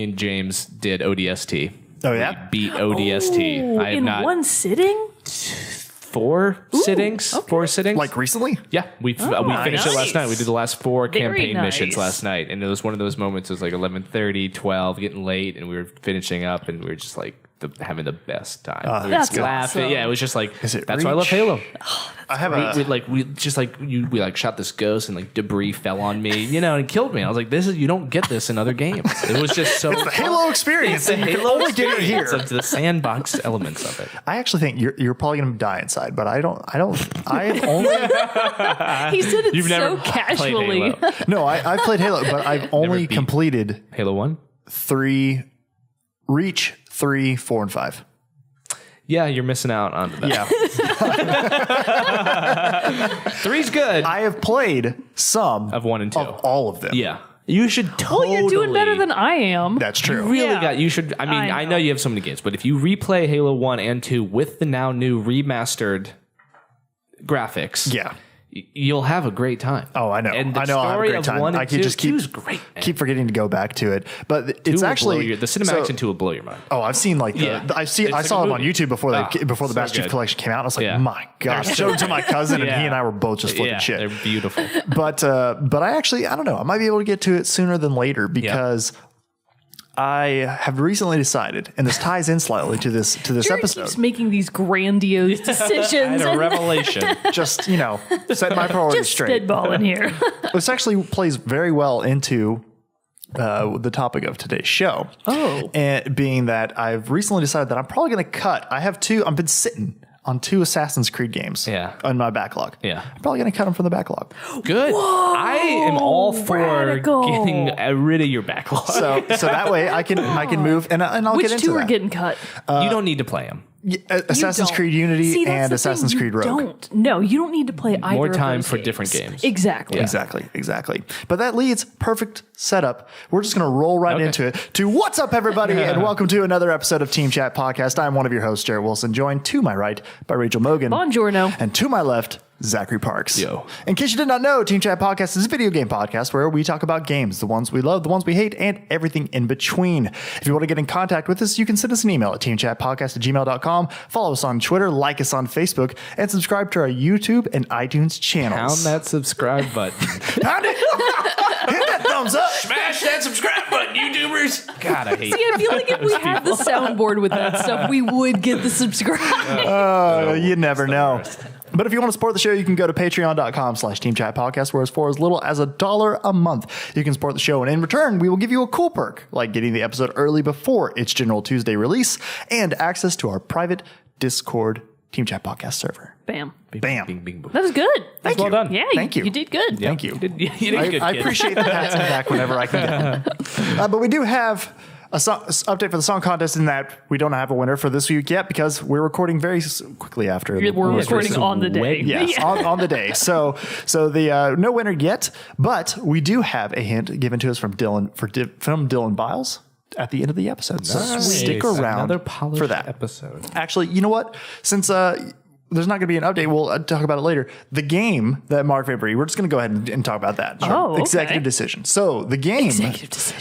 me and James did ODST. Oh, yeah? We beat ODST. I have in not one sitting? 4 sittings. okay. 4 sittings. Like recently? Yeah, we finished it last night. We did the last 4 Very campaign nice. missions last night, and it was one of those moments. It was like 11:30, 12, getting late, and we were finishing up, and we were just like having the best time. We were That's laughing. awesome. Yeah, it was just like Is it that's why I love Reach? Halo. I have We shot this ghost, and like debris fell on me, and killed me. I was like, you don't get this in other games. It was just so the Halo experience. the and you can Halo only get it here. experience of the sandbox elements of it. I actually think you're probably going to die inside, but I have only He said it You've never so played casually. Halo. no, I've played Halo, but I've only beat completed Halo 1? 3, Reach 3, 4, and 5. Yeah, you're missing out on that. Yeah, 3's good. I have played some Of 1 and 2. of all of them. Yeah. You should totally. Well, you're doing better than I am. That's true. Really Yeah. you should. I mean, I know you have so many games, but if you replay Halo 1 and 2 with the now new remastered graphics, Yeah. you'll have a great time. Oh, I know. And the I know. I'll have a story great of time. 1 and I could 2, just keep 2's great. Man. keep forgetting to go back to it, but 2 it's will actually blow the cinematics in 2 will blow your mind. Oh, I've seen like Yeah. I It's saw like them a on movie. YouTube before the So Master Chief good. Collection came out. And I was like, Yeah. my God! I showed it to my cousin, and he and I were both just flipping Yeah, shit. they're beautiful. But I don't know. I might be able to get to it sooner than later because I have recently decided, and this ties in slightly to this Jerrett episode. keeps making these grandiose I decisions. had a revelation. Just set my priorities Just straight. spitballing here. This actually plays very well into the topic of today's show. Oh. And being that I've recently decided that I'm probably going to cut. I've been sitting on 2 Assassin's Creed games on my backlog. Yeah. I'm probably going to cut them from the backlog. Good. I am all for radical. getting rid of your backlog. So that way I can move and I'll Which get into 2 are that. getting cut? you don't need to play them. Assassin's don't. Creed Unity See, that's and the Assassin's thing. Creed You Rogue. don't. No, you don't need to play either More of time those for different games. Exactly. Exactly. But that leads perfect setup. We're just going to roll right into it. To what's up, everybody, and welcome to another episode of Team Chat Podcast. I'm one of your hosts, Jerrett Wilson, joined to my right by Rachel Mogan. Buongiorno. And to my left, Zachary Parks. Yo. In case you did not know, Team Chat Podcast is a video game podcast where we talk about games, the ones we love, the ones we hate, and everything in between. If you want to get in contact with us, you can send us an email at teamchatpodcast@gmail.com. Follow us on Twitter, like us on Facebook, and subscribe to our YouTube and iTunes channels. Pound that subscribe button. Pound it! Hit that thumbs up! Smash that subscribe button, YouTubers. God, I hate See, I feel like if we had the soundboard with that stuff, we would get the subscribe. You never know. But if you want to support the show, you can go to patreon.com/teamchatpodcast, where it's for as little as $1 a month. You can support the show, and in return, we will give you a cool perk, like getting the episode early before its General Tuesday release, and access to our private Discord Team Chat Podcast server. Bam. Bam. Bing, bing, boom. That was good. Thank well you. done. Yeah, Thank you. You did good. Thank you. You did good, I kid. appreciate the pats on the back whenever I can get them. But we do have a update for the song contest in that we don't have a winner for this week yet because we're recording very quickly after. We're recording on the day. Yes, Yeah. on the day. So the no winner yet, but we do have a hint given to us from Dylan from Dylan Biles at the end of the episode. So stick around Another polished for that episode. Actually, you know what? Since there's not going to be an update, we'll talk about it later. The game that Mark Fabry, we're just going to go ahead and talk about that. Oh, okay. Executive decision. So the game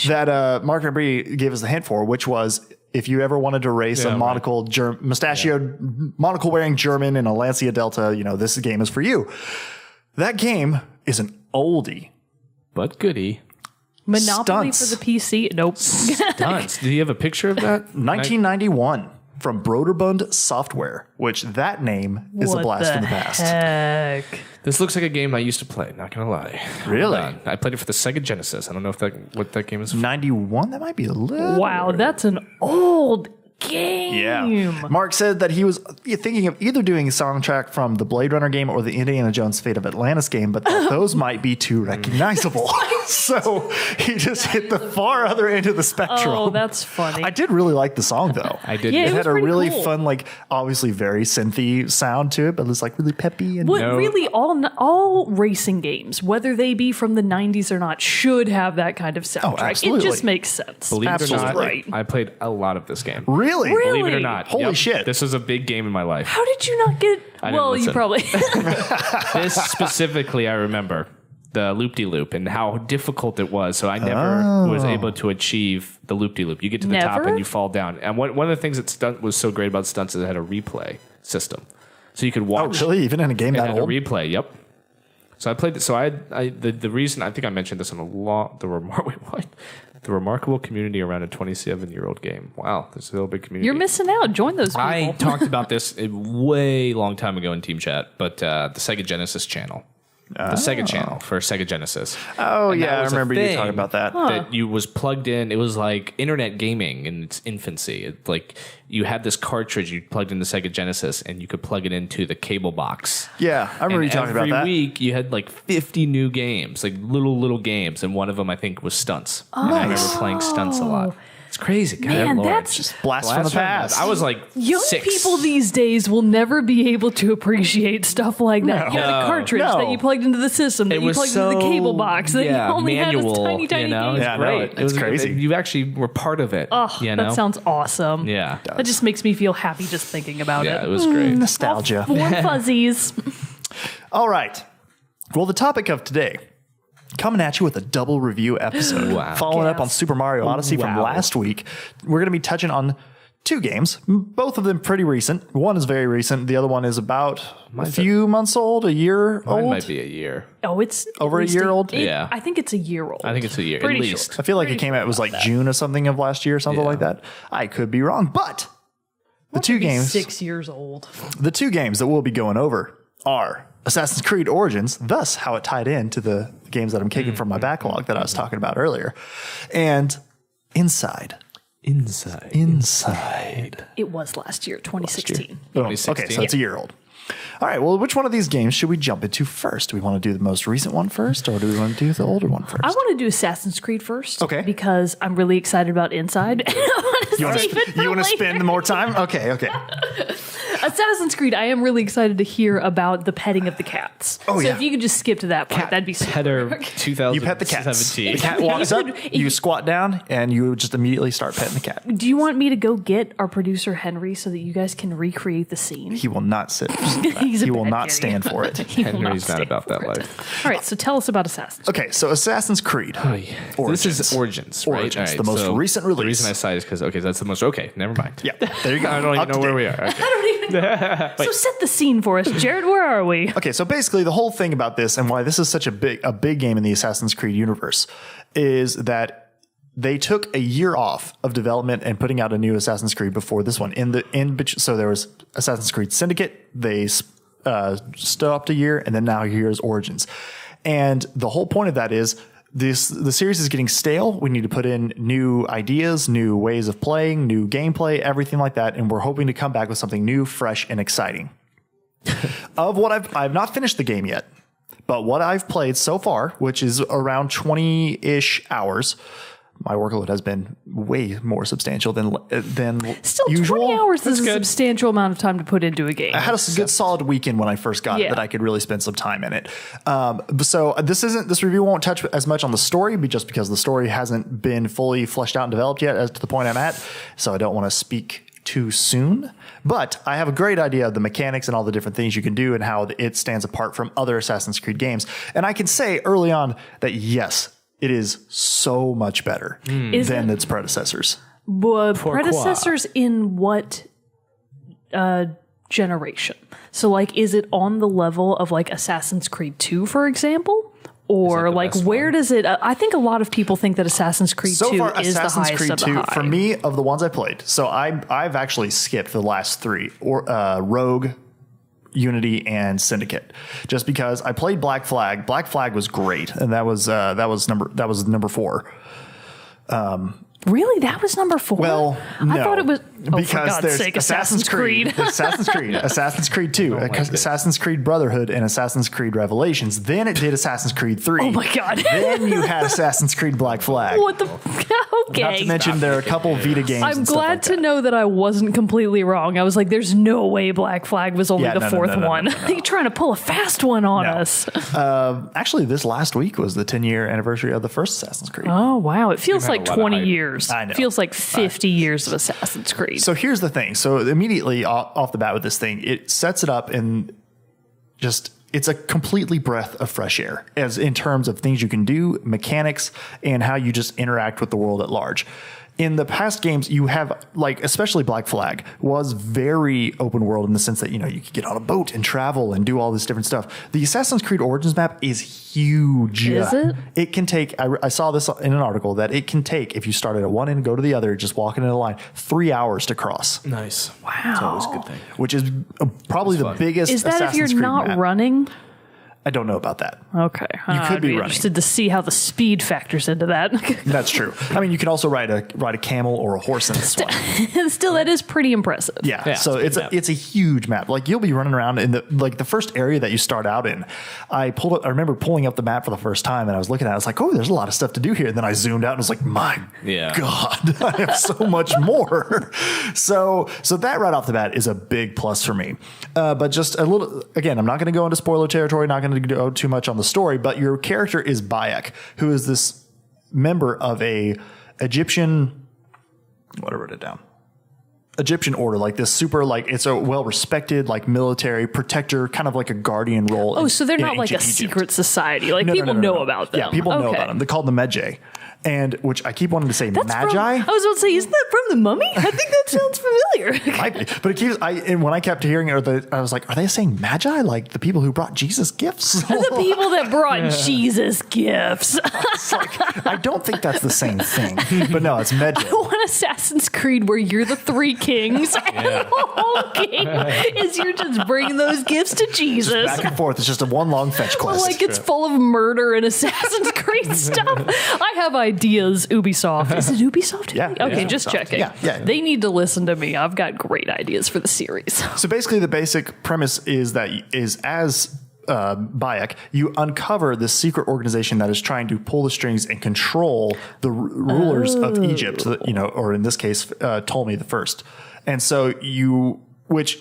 that Mark Fabry gave us the hint for, which was if you ever wanted to race a mustachioed, monocle-wearing German in a Lancia Delta, this game is for you. That game is an oldie. But goodie. Monopoly Stunts. for the PC? Nope. Stunts. Do you have a picture of that? 1991 from Broderbund Software, which that name is a blast from the past. Heck? This looks like a game I used to play, not going to lie. Really? I played it for the Sega Genesis. I don't know what that game is. 91? That might be a little... Wow, that's an old game. Yeah. Mark said that he was thinking of either doing a soundtrack from the Blade Runner game or the Indiana Jones Fate of Atlantis game, but thought those might be too recognizable. So he just hit the far other end of the spectrum. Oh, that's funny. I did really like the song, though. I did. Yeah, It it had was a pretty really cool. fun, obviously very synthy sound to it, but it was really peppy. And Really, all racing games, whether they be from the 90s or not, should have that kind of soundtrack. absolutely. It just makes sense. Believe it or not, Absolutely. I played a lot of this game. Really? Really? Believe it or not. Holy shit. This was a big game in my life. How did you not get... didn't Well, you listen. probably... This specifically, I remember. the loop-de-loop and how difficult it was. So I never was able to achieve the loop-de-loop. You get to the top and you fall down. And one of the things that was so great about stunts is it had a replay system. So you could watch. Oh, really? Even in a game that old? A replay, yep. So I played this. So the reason, I think I mentioned this on the remarkable community around a 27-year-old game. Wow, there's a little big community. You're missing out. Join those people. I talked about this a way long time ago in Team Chat, but the Sega Genesis channel. The Sega channel for Sega Genesis. Oh, and yeah, I remember you talking about that. That you was plugged in. It was like internet gaming in its infancy. Like you had this cartridge you plugged into Sega Genesis, and you could plug it into the cable box. Yeah, I remember you talking about that. Every week you had like 50 new games, like little games, and one of them I think was Stunts. Oh. And I remember playing Stunts a lot. It's crazy. God, Man, Lord. that's just blast from the past. I was like young 6. people these days will never be able to appreciate stuff like that. You had a cartridge that you plugged into the system, that you plugged into the cable box, that you only manual, had this tiny you know? game. It's great. It was crazy. You actually were part of it. Oh, you know? that sounds awesome. Yeah. That just makes me feel happy just thinking about it. Yeah, it was great. Nostalgia. Warm fuzzies. All right. Well, the topic of today, coming at you with a double review episode. Wow. Following up on Yes. Super Mario Odyssey from last week. We're going to be touching on 2 games, both of them pretty recent. One is very recent. The other one is about a few months old, a year Mine old. might be a year. Oh, it's Over at a least year old? Yeah. I think it's a year old. I think it's a year, Pretty at least. sure. I feel like it Pretty came out, it was like June or something of last year, something like that. I could be wrong, but the two games, 6 years old. the 2 games that we'll be going over are Assassin's Creed Origins, thus how it tied into the games that I'm kicking from my backlog that I was talking about earlier, and Inside. It was last year, 2016. Oh, okay, so it's a year old. All right, well, which one of these games should we jump into first? Do we want to do the most recent one first, or do we want to do the older one first? I want to do Assassin's Creed first. Okay. Because I'm really excited about Inside. You want to spend more time? Okay. Assassin's Creed, I am really excited to hear about the petting of the cats. Oh, so yeah. if you could just skip to that part, that'd be super. Header 2017. You pet the cat. The cat walks up, you squat down, and you just immediately start petting the cat. Do you want me to go get our producer Henry so that you guys can recreate the scene? He will not sit. He's a He will bad not kitty. stand for it. He will Henry's not stand about that for it. life. All right, so tell us about Assassin's Creed. Okay, so Assassin's Creed. This is Origins, right? Origins, All the most recent release. The reason I cited is because, that's the most, never mind. Yeah, there you go. I don't even Up to know where date. we are. Okay. I don't even know. So set the scene for us. Jared, where are we? Okay, so basically the whole thing about this and why this is such a big game in the Assassin's Creed universe is that they took a year off of development and putting out a new Assassin's Creed before this one. So there was Assassin's Creed Syndicate. They stopped a year, and then now here's Origins. And the whole point of that is the series is getting stale. We need to put in new ideas, new ways of playing, new gameplay, everything like that. And we're hoping to come back with something new, fresh, and exciting. Of what I've not finished the game yet, but what I've played so far, which is around 20-ish hours, my workload has been way more substantial than Still, usual. 20 hours is a substantial amount of time to put into a game. I had a good solid weekend when I first got it that I could really spend some time in it. So this review won't touch as much on the story, just because the story hasn't been fully fleshed out and developed yet as to the point I'm at. So I don't want to speak too soon, but I have a great idea of the mechanics and all the different things you can do and how it stands apart from other Assassin's Creed games. And I can say early on that yes, it is so much better than its predecessors. Predecessors in what generation? So like, is it on the level of like Assassin's Creed 2, for example? Or like, where does it? I think a lot of people think that Assassin's Creed 2 is the highest of the high. For me, of the ones I played, so I've actually skipped the last 3, or Rogue, Unity, and Syndicate, just because I played Black Flag. Black Flag was great, and that was number 4. Really? That was number 4? Well, no. I thought it was... Oh, because for God's there's sake, Assassin's Creed. Assassin's Creed 2, Assassin's Creed Brotherhood, and Assassin's Creed Revelations. Then it did Assassin's Creed 3. Oh my God. Then you had Assassin's Creed Black Flag. What the... Okay. Not to mention there are a couple Vita games. I'm and stuff glad like to that. know that I wasn't completely wrong. I was like, there's no way Black Flag was only the 4th one. You're trying to pull a fast one on us. Actually, this last week was the 10-year anniversary of the first Assassin's Creed. Oh, wow. It feels like had a lot of 20 hype. years. I know. It feels like 50 years of Assassin's Creed. So here's the thing. So immediately off the bat with this thing, it sets it up in just it's a completely breath of fresh air as in terms of things you can do, mechanics, and how you just interact with the world at large. In the past games, you have, like, especially Black Flag was very open world in the sense that, you know, you could get on a boat and travel and do all this different stuff. The Assassin's Creed Origins map is huge. Is it? It can take, I saw this in an article, that it can take, if you start at one end and go to the other, just walking in a line, 3 hours to cross. Nice. Wow. That's always a good thing. Which is probably the biggest Is that Assassin's if you're Creed not map. running? I don't know about that. Okay. You could I'd be running. interested to see how the speed factors into that. That's true. I mean, you can also ride a camel or a horse in this one. Still, that is pretty impressive. Yeah. So it's a huge map. Like, you'll be running around in the first area that you start out in. I remember pulling up the map for the first time, and I was looking at it. I was like, oh, there's a lot of stuff to do here. And then I zoomed out and was like, my God, I have so much more. So that right off the bat is a big plus for me. But just a little, again, I'm not going to go into spoiler territory, not going to go too much on the story, but your character is Bayek, who is this member of a Egyptian, what I wrote it down, Egyptian order, like this super, like, it's a well-respected, like, military protector, kind of like a guardian role. Oh, so they're not like a Egypt. secret society. Like, people know about them. Yeah, people know about them. They're called the Medjay. And which I keep wanting to say Magi. I was about to say, isn't that from The Mummy? I think that sounds familiar. Might be. But it keeps. And when I kept hearing it, I was like, are they saying Magi, like the people who brought Jesus gifts? The people that brought Jesus gifts. It's like, I don't think that's the same thing. But no, it's Medjay. I want Assassin's Creed where you're the three kings, and the whole game is you're just bringing those gifts to Jesus. Back and forth. It's just a one long fetch quest. Like, it's full of murder and Assassin's Creed stuff. I have ideas, Ubisoft. Is it Ubisoft? Yeah. Okay, Yeah. just Ubisoft. checking. Yeah. They need to listen to me. I've got great ideas for the series. So basically, the basic premise is that as Bayek, you uncover this secret organization that is trying to pull the strings and control the rulers of Egypt, you know, or in this case, Ptolemy the First. And so which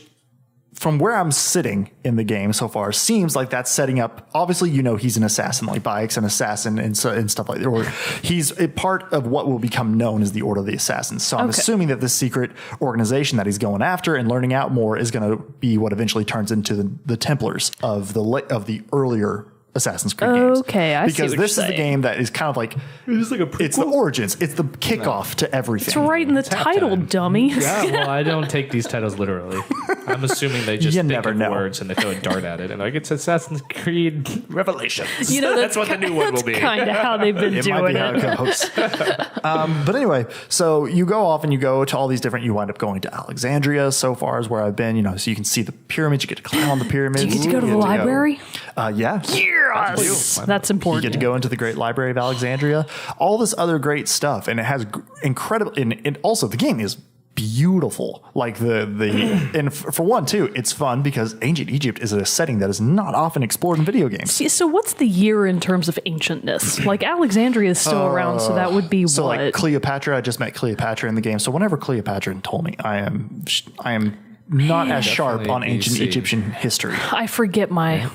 from where I'm sitting in the game so far, seems like that's setting up. Obviously, you know, he's an assassin, like Bayek's an assassin and stuff like that. Or he's a part of what will become known as the Order of the Assassins. So I'm assuming that this secret organization that he's going after and learning out more is going to be what eventually turns into the Templars of the earlier Assassin's Creed games. Okay, I see because what this you're is the saying. game that is kind of like it's the origins. It's the kickoff to everything. It's right in the title, dummy. Yeah, well, I don't take these titles literally. I'm assuming they just think never of know. words and they throw a dart at it. And like, it's Assassin's Creed Revelations. You know, that's what the new one will be. That's kind of how they've been It doing might be how it goes. But anyway, so you go off and you go to all these different. You wind up going to Alexandria. So far as where I've been, you know, so you can see the pyramids. You get to climb on the pyramids. Do you get to go to the library? Yeah. Yes, that's important. You get to go into the Great Library of Alexandria. All this other great stuff, and it has incredible. And also, the game is beautiful. Like and for one too, it's fun because ancient Egypt is a setting that is not often explored in video games. So what's the year in terms of ancientness? Like, Alexandria is still around, so that would be So what? like Cleopatra, I just met Cleopatra in the game. So whenever Cleopatra told me, I am not as sharp on ancient BC. Egyptian history. I forget my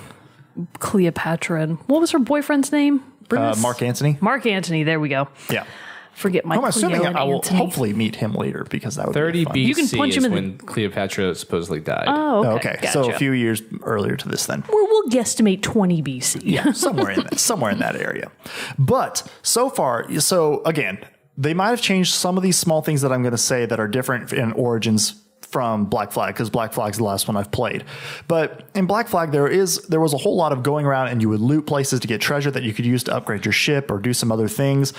Cleopatra and what was her boyfriend's name? Mark Antony. Mark Antony. There we go. Yeah. Forget my I'm assuming Cleo and I will Antony. hopefully meet him later because that would 30 be fun. BC You can punch him is in when Cleopatra supposedly died. Oh, Okay, okay. so Gotcha. a few years earlier to this then. We'll guesstimate 20 BC. Yeah, somewhere in that area. But so far, so again, they might have changed some of these small things that I'm going to say that are different in Origins from Black Flag, because Black Flag's the last one I've played. But in Black Flag, there was a whole lot of going around and you would loot places to get treasure that you could use to upgrade your ship or do some other things.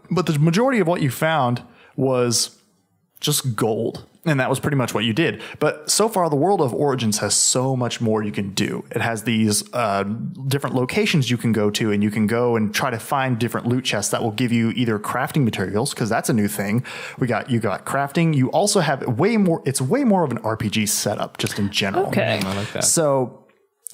But the majority of what you found was just gold. And that was pretty much what you did. But so far, the world of Origins has so much more you can do. It has these different locations you can go to, and you can go and try to find different loot chests that will give you either crafting materials, because that's a new thing. You got crafting. You also have it's way more of an RPG setup just in general. Okay. I like that. So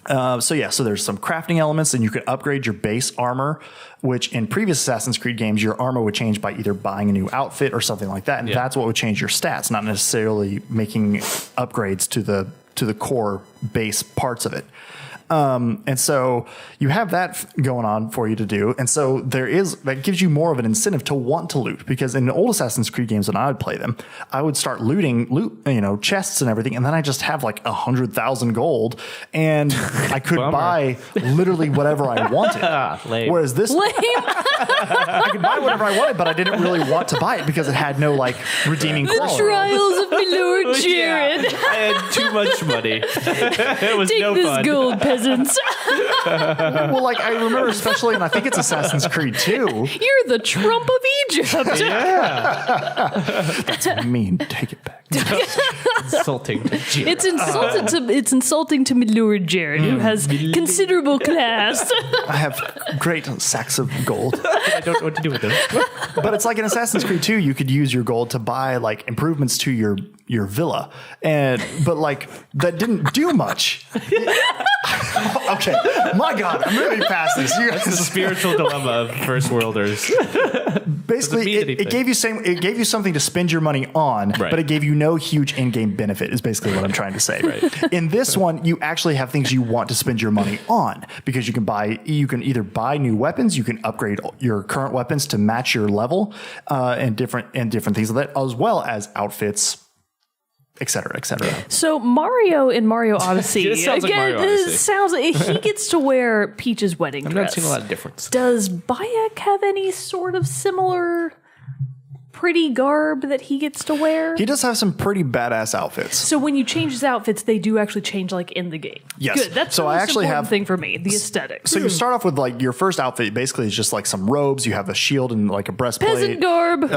there's some crafting elements, and you can upgrade your base armor, which in previous Assassin's Creed games, your armor would change by either buying a new outfit or something like that. And that's what would change your stats, not necessarily making upgrades to the core base parts of it. And so you have that going on for you to do. And so that gives you more of an incentive to want to loot, because in the old Assassin's Creed games, when I would play them, I would start looting chests and everything. And then I just have like 100,000 gold and I could buy literally whatever I wanted. Whereas this, I could buy whatever I wanted, but I didn't really want to buy it because it had no like redeeming quality. The trials of my Lord Jerrett. I had too much money. It was Take no this fun. gold, peasants. Well, like I remember especially, and I think it's Assassin's Creed 2. You're the Trump of Egypt. That's mean. Take it back. Insulting. It's insulting to my Lord Jerrett, who has considerable class. I have great sacks of gold. I don't know what to do with them. But it's like in Assassin's Creed 2, you could use your gold to buy like improvements to your villa, but like that didn't do much. Okay, my God, I'm moving past this. That's the spiritual dilemma of first worlders. Basically, it gave you something to spend your money on, but it gave you no huge in-game benefit. Is basically what I'm trying to say. In this one, you actually have things you want to spend your money on, because you can either buy new weapons, you can upgrade your current weapons to match your level, and different things like that, as well as outfits, et cetera, et cetera. So Mario in Mario Odyssey, It sounds like Mario Odyssey. He gets to wear Peach's wedding dress. I'm not seeing a lot of difference. Does Bayek have any sort of similar pretty garb that he gets to wear? He does have some pretty badass outfits. So when you change his outfits, they do actually change like in the game. Yes. Good. That's so the I most actually important have thing for me, the aesthetics. So you start off with like your first outfit basically is just like some robes. You have a shield and like a breastplate. Peasant garb.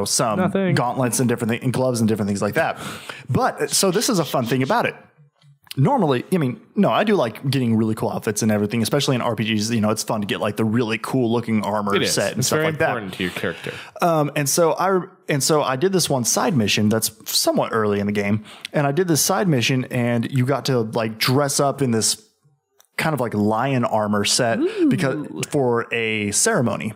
Some gauntlets and different things, and gloves and different things like that. But so this is a fun thing about it. Normally, I do like getting really cool outfits and everything, especially in RPGs. It's fun to get like the really cool looking armor set and stuff like that. It's very important to your character. And so I did this one side mission that's somewhat early in the game, and I did this side mission, and you got to like dress up in this kind of like lion armor set for a ceremony.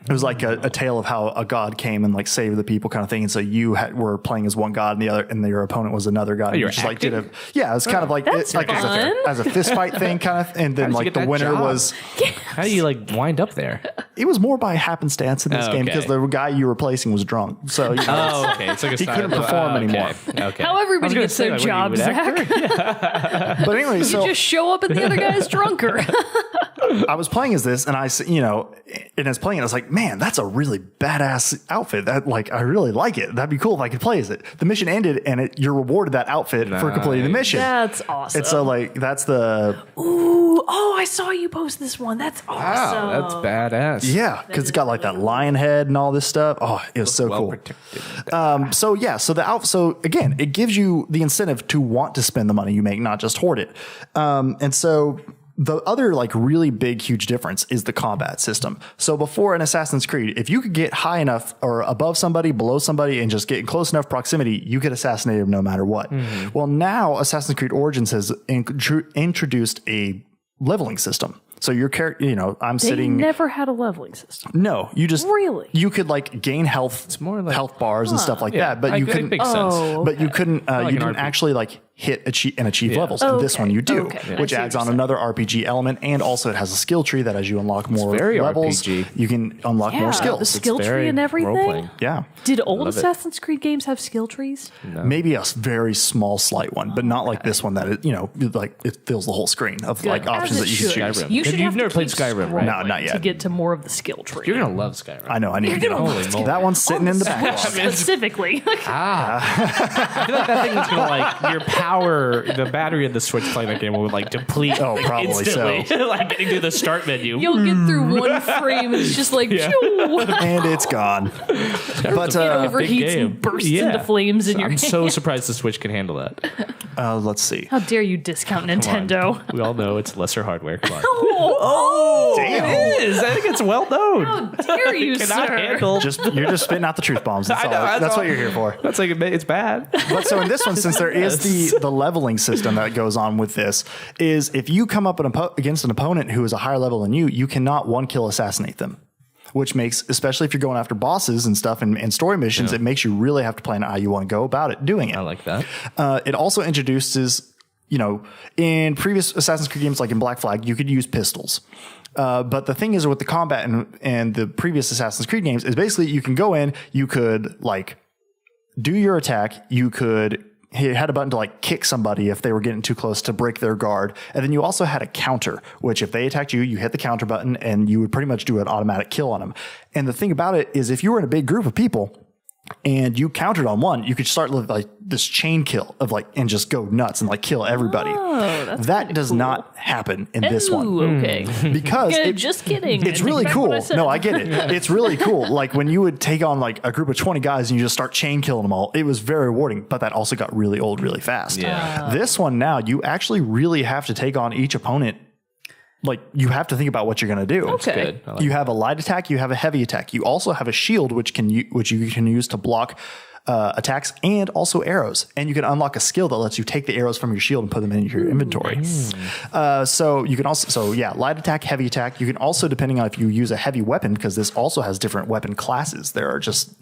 It was like a tale of how a god came and like saved the people kind of thing. And so you were playing as one god and your opponent was another god. You were just acting? it was kind of like as a fist fight thing kind of. And then like the winner was. How do you like wind up there? It was more by happenstance in this game because the guy you were replacing was drunk. So okay. It's like he couldn't perform anymore. Okay. How everybody gets their job, Zach. But anyway, you just show up and the other guy's drunker. I was playing as this, and and as playing it, I was like, man, that's a really badass outfit. That like, I really like it. That'd be cool if I could play as it. The mission ended, and you're rewarded that outfit for completing the mission. That's awesome. And so like, that's the. Ooh, I saw you post this one. That's awesome. Wow, that's badass. Yeah, because it's got like that lion head and all this stuff. Oh, it was so cool. So again, it gives you the incentive to want to spend the money you make, not just hoard it. And so the other like really big, huge difference is the combat system. So before in Assassin's Creed, if you could get high enough or above somebody, below somebody, and just get in close enough proximity, you could assassinate them no matter what. Mm-hmm. Well, now Assassin's Creed Origins has introduced a leveling system. So your character, They never had a leveling system. No, you just really you could like gain health. It's more like health bars and stuff like that, but you couldn't. Makes sense. But you couldn't. You didn't actually like hit and achieve levels. And this one you do, which adds on another RPG element, and also it has a skill tree that as you unlock more levels, you can unlock more skills. The skill tree and everything. Yeah. Did old Assassin's Creed games have skill trees? No. Maybe a very small, slight one, but not like this one that it fills the whole screen of like options that you can choose. You've never played Skyrim, right? No, not yet. To get to more of the skill tree. You're gonna love Skyrim. I know. I need to get on that one's sitting in the backlog. Specifically. I feel like that thing is gonna like your power. The battery of the Switch playing that game will like deplete. Oh, probably instantly. so. Like getting to the start menu. You'll get through one frame. It's just like, and it's gone. But it overheats and bursts into flames in your hand. I'm so surprised the Switch can handle that. Let's see. How dare you discount Nintendo? We all know it's lesser hardware. Come on. Damn. It is. I think it's well known. How dare you, sir? You're just spitting out the truth bombs. That's what you're here for. That's like it's bad. But so in this one, since there is the leveling system that goes on with this, is if you come up against an opponent who is a higher level than you, you cannot one kill assassinate them. Which makes, especially if you're going after bosses and stuff and story missions, it makes you really have to plan out how you want to go about it doing it. I like that. It also introduces in previous Assassin's Creed games, like in Black Flag, you could use pistols. But the thing is with the combat and the previous Assassin's Creed games is basically you can go in, you could like do your attack, you had a button to like kick somebody if they were getting too close to break their guard. And then you also had a counter, which if they attacked you, you hit the counter button and you would pretty much do an automatic kill on them. And the thing about it is if you were in a big group of people and you countered on one, you could start with like this chain kill of like, and just go nuts and like kill everybody. That does not happen in this one. Okay. Because just kidding. It's really cool. No, I get it. It's really cool. Like when you would take on like a group of 20 guys and you just start chain killing them all, it was very rewarding, but that also got really old really fast. Yeah. This one now, you actually really have to take on each opponent. Like you have to think about what you're going to do. Okay. You have a light attack, you have a heavy attack. You also have a shield, which you can use to block attacks and also arrows. And you can unlock a skill that lets you take the arrows from your shield and put them in your inventory. Nice. So you can also, light attack, heavy attack. You can also, depending on if you use a heavy weapon, because this also has different weapon classes. There are just,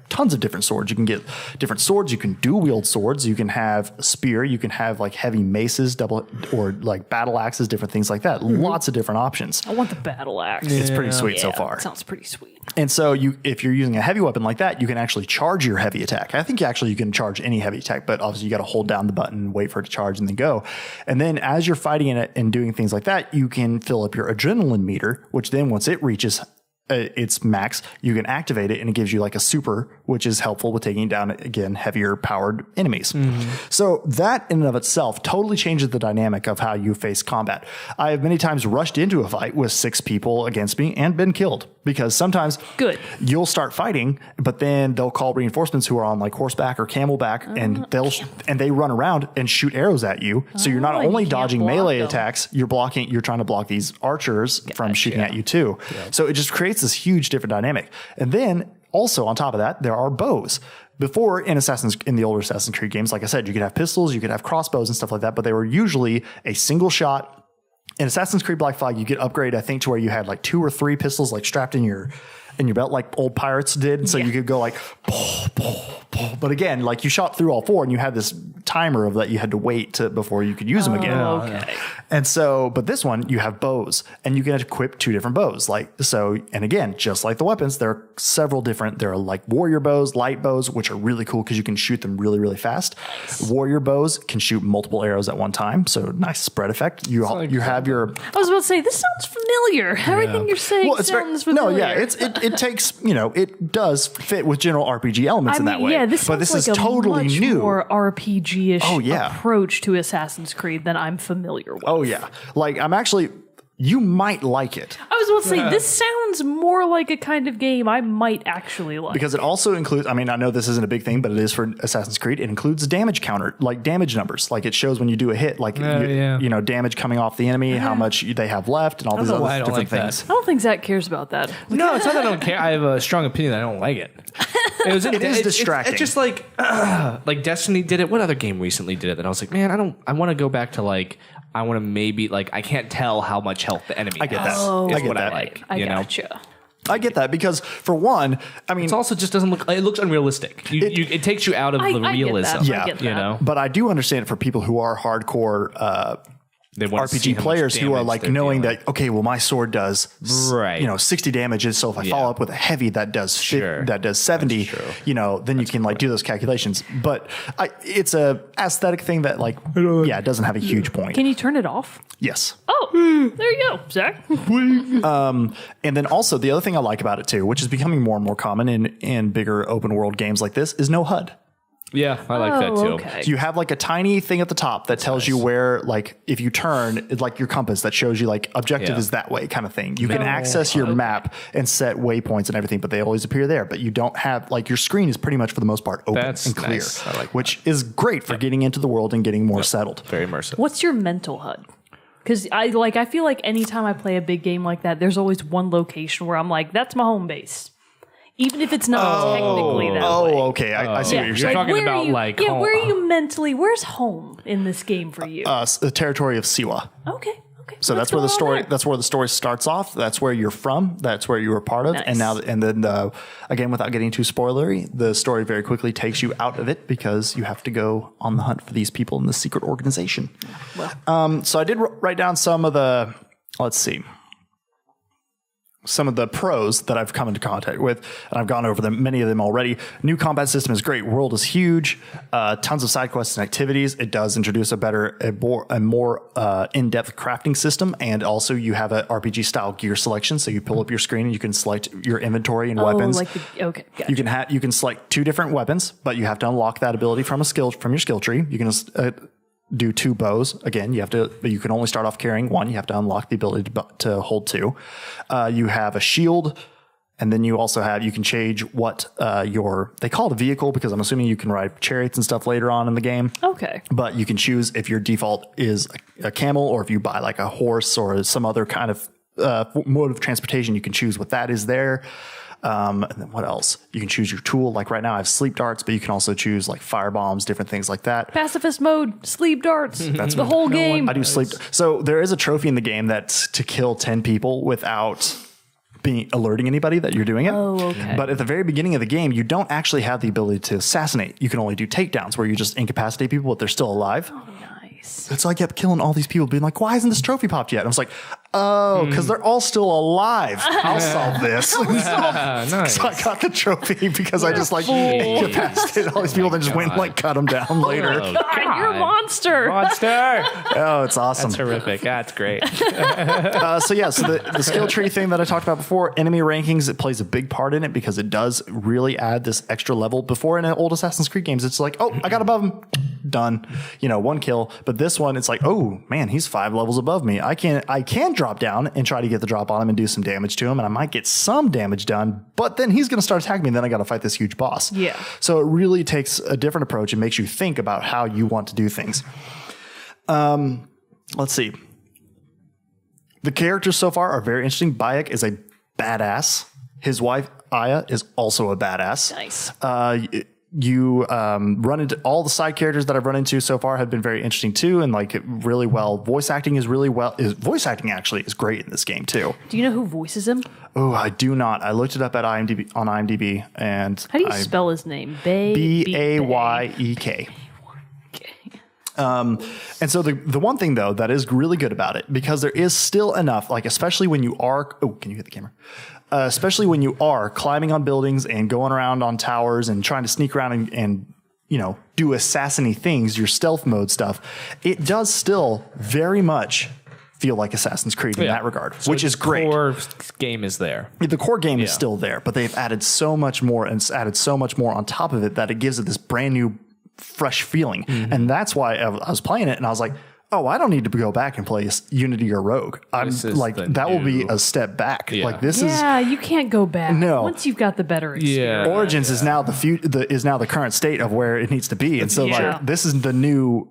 tons of different swords. You can get different swords. You can dual wield swords. You can have a spear. You can have like heavy maces, or like battle axes, different things like that. Lots of different options. I want the battle axe. It's pretty sweet so far. Sounds pretty sweet. And so if you're using a heavy weapon like that, you can actually charge your heavy attack. I think you can charge any heavy attack, but obviously you got to hold down the button, wait for it to charge, and then go. And then as you're fighting it and doing things like that, you can fill up your adrenaline meter, which then once it reaches its max, you can activate it and it gives you like a super, which is helpful with taking down, again, heavier powered enemies. So that in and of itself totally changes the dynamic of how you face combat. I have many times rushed into a fight with 6 people against me and been killed because sometimes you'll start fighting, but then they'll call reinforcements who are on like horseback or camelback and they run around and shoot arrows at you. So you're not only dodging melee attacks, you're trying to block these archers from shooting at you too. Yeah. So it just creates this huge different dynamic. And then also on top of that, there are bows. Before in the older Assassin's Creed games, like I said, you could have pistols, you could have crossbows and stuff like that, but they were usually a single shot. In Assassin's Creed Black Flag, you get upgraded, I think, to where you had like 2 or 3 pistols like strapped in your belt like old pirates did. And so you could go like, but again, like you shot through all 4 and you had this timer of that you had to wait before you could use them again. Okay. And so, but this one, you have bows and you can equip 2 different bows. And again, just like the weapons, there are several different, there are like warrior bows, light bows, which are really cool because you can shoot them really, really fast. Nice. Warrior bows can shoot multiple arrows at one time. So nice spread effect. You have your... I was about to say, this sounds familiar. Everything you're saying sounds familiar. No, yeah, it takes, it does fit with general RPG elements in that way. Yeah, this is totally much new. More RPG-ish approach to Assassin's Creed than I'm familiar with. Oh yeah, like you might like it. I was about to say, this sounds more like a kind of game I might actually like. Because it also includes, I know this isn't a big thing, but it is for Assassin's Creed. It includes damage counter, like damage numbers. Like it shows when you do a hit, like damage coming off the enemy, how much they have left, and all these other different things. I don't think Zach cares about that. No, it's not that I don't care. I have a strong opinion that I don't like it. It is distracting. It's just like Destiny did it. What other game recently did it that I was like, man, I want to go back to like, I want to maybe like, I can't tell how much health the enemy has. I get that. I get that. I like. I gotcha. I get that because for one, it also just doesn't look. It looks unrealistic. It takes you out of the realism. Yeah, I get that. But I do understand it for people who are hardcore RPG players who are like knowing that, okay, well, my sword does 60 damages. So if I follow up with a heavy that does 70, then you can like do those calculations. But it's a aesthetic thing that it doesn't have a huge point. Can you turn it off? Yes. Oh, there you go, Zach. And then also the other thing I like about it too, which is becoming more and more common in bigger open world games like this, is no HUD. Yeah, I like that too. Okay. So you have like a tiny thing at the top that tells you where, like, if you turn, it's like your compass that shows you like objective is that way kind of thing. You can access your map and set waypoints and everything, but they always appear there. But you don't have, like, your screen is pretty much for the most part open and clear, nice. I like which is great for getting into the world and getting more settled. Very immersive. What's your mental HUD? Because I feel like anytime I play a big game like that, there's always one location where I'm like, that's my home base. Even if it's not technically that way. Oh, okay. I see what you're saying. You're talking about home. Where are you mentally? Where's home in this game for you? The territory of Siwa. Okay. Okay. So that's where the story starts off. That's where you're from. That's where you were part of. Nice. And then again, without getting too spoilery, the story very quickly takes you out of it because you have to go on the hunt for these people in the secret organization. Well. So I did write down some of the, some of the pros that I've come into contact with, and I've gone over them, many of them already. New combat system is great. World is huge. Tons of side quests and activities. It does introduce a more in-depth crafting system, and also you have an RPG style gear selection. So you pull up your screen and you can select your inventory and weapons. Okay, gotcha. You can select 2 different weapons, but you have to unlock that ability from your skill tree. You can do 2 bows. Again, you can only start off carrying 1. You have to unlock the ability to hold 2. You have a shield, and then you can change what they call it a vehicle, because I'm assuming you can ride chariots and stuff later on in the game. Okay. But you can choose if your default is a camel, or if you buy like a horse or some other kind of mode of transportation, you can choose what that is there. And then what else? You can choose your tool. Like right now I have sleep darts, but you can also choose like fire bombs, different things like that. Pacifist mode, sleep darts. That's the whole game. I do sleep. So there is a trophy in the game that's to kill 10 people without alerting anybody that you're doing it. Oh, okay. But at the very beginning of the game, you don't actually have the ability to assassinate. You can only do takedowns, where you just incapacitate people, but they're still alive. Oh, nice. And so I kept killing all these people, being like, why isn't this trophy popped yet? And I was like, oh, because they're all still alive. I'll solve this. Nice. So I got the trophy because I just incapacitated all these people, then just went and cut them down later. Oh, God, you're a monster. Oh, it's awesome. That's terrific. That's great. So the skill tree thing that I talked about before, enemy rankings, it plays a big part in it because it does really add this extra level. Before in old Assassin's Creed games, it's like, oh, I got above him. Done. 1 kill. But this one, it's like, oh man, he's 5 levels above me. I can drop down and try to get the drop on him and do some damage to him, and I might get some damage done, but then he's going to start attacking me, and then I got to fight this huge boss. Yeah. So it really takes a different approach and makes you think about how you want to do things. Let's see. The characters so far are very interesting. Bayek is a badass. His wife, Aya, is also a badass. Nice. You run into all the side characters that I've run into so far have been very interesting too, and really well. Voice acting actually is great in this game too. Do you know who voices him? Oh, I do not. I looked it up at IMDb, and how do you spell his name? Bayek. And so the one thing though that is really good about it, because there is still enough, especially when you are. Oh, can you hit the camera? Especially when you are climbing on buildings and going around on towers and trying to sneak around and do assassin-y things, your stealth mode stuff, it does still very much feel like Assassin's Creed in that regard, which is great. The core game is there. The core game is still there, but they've added so much more, and it's added so much more on top of it that it gives it this brand new, fresh feeling. Mm-hmm. And that's why I was playing it and I was like, oh, I don't need to go back and play Unity or Rogue. That will be a step back. Yeah. You can't go back. No. Once you've got the better experience. Yeah. Origins is now the current state of where it needs to be. And so this is the new,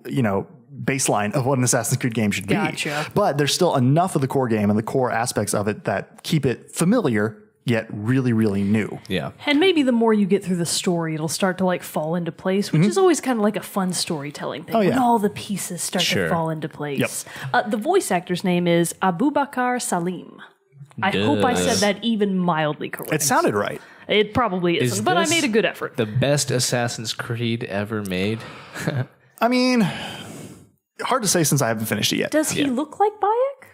baseline of what an Assassin's Creed game should be. Gotcha. But there's still enough of the core game and the core aspects of it that keep it familiar, yet really, really new. Yeah. And maybe the more you get through the story, it'll start to like fall into place, which is always kind of like a fun storytelling thing. When all the pieces start to fall into place. Yep. The voice actor's name is Abubakar Salim. I hope I said that even mildly correct. It sounded right. It probably isn't, but I made a good effort. The best Assassin's Creed ever made? I mean, hard to say since I haven't finished it yet. Does he look like Bayek?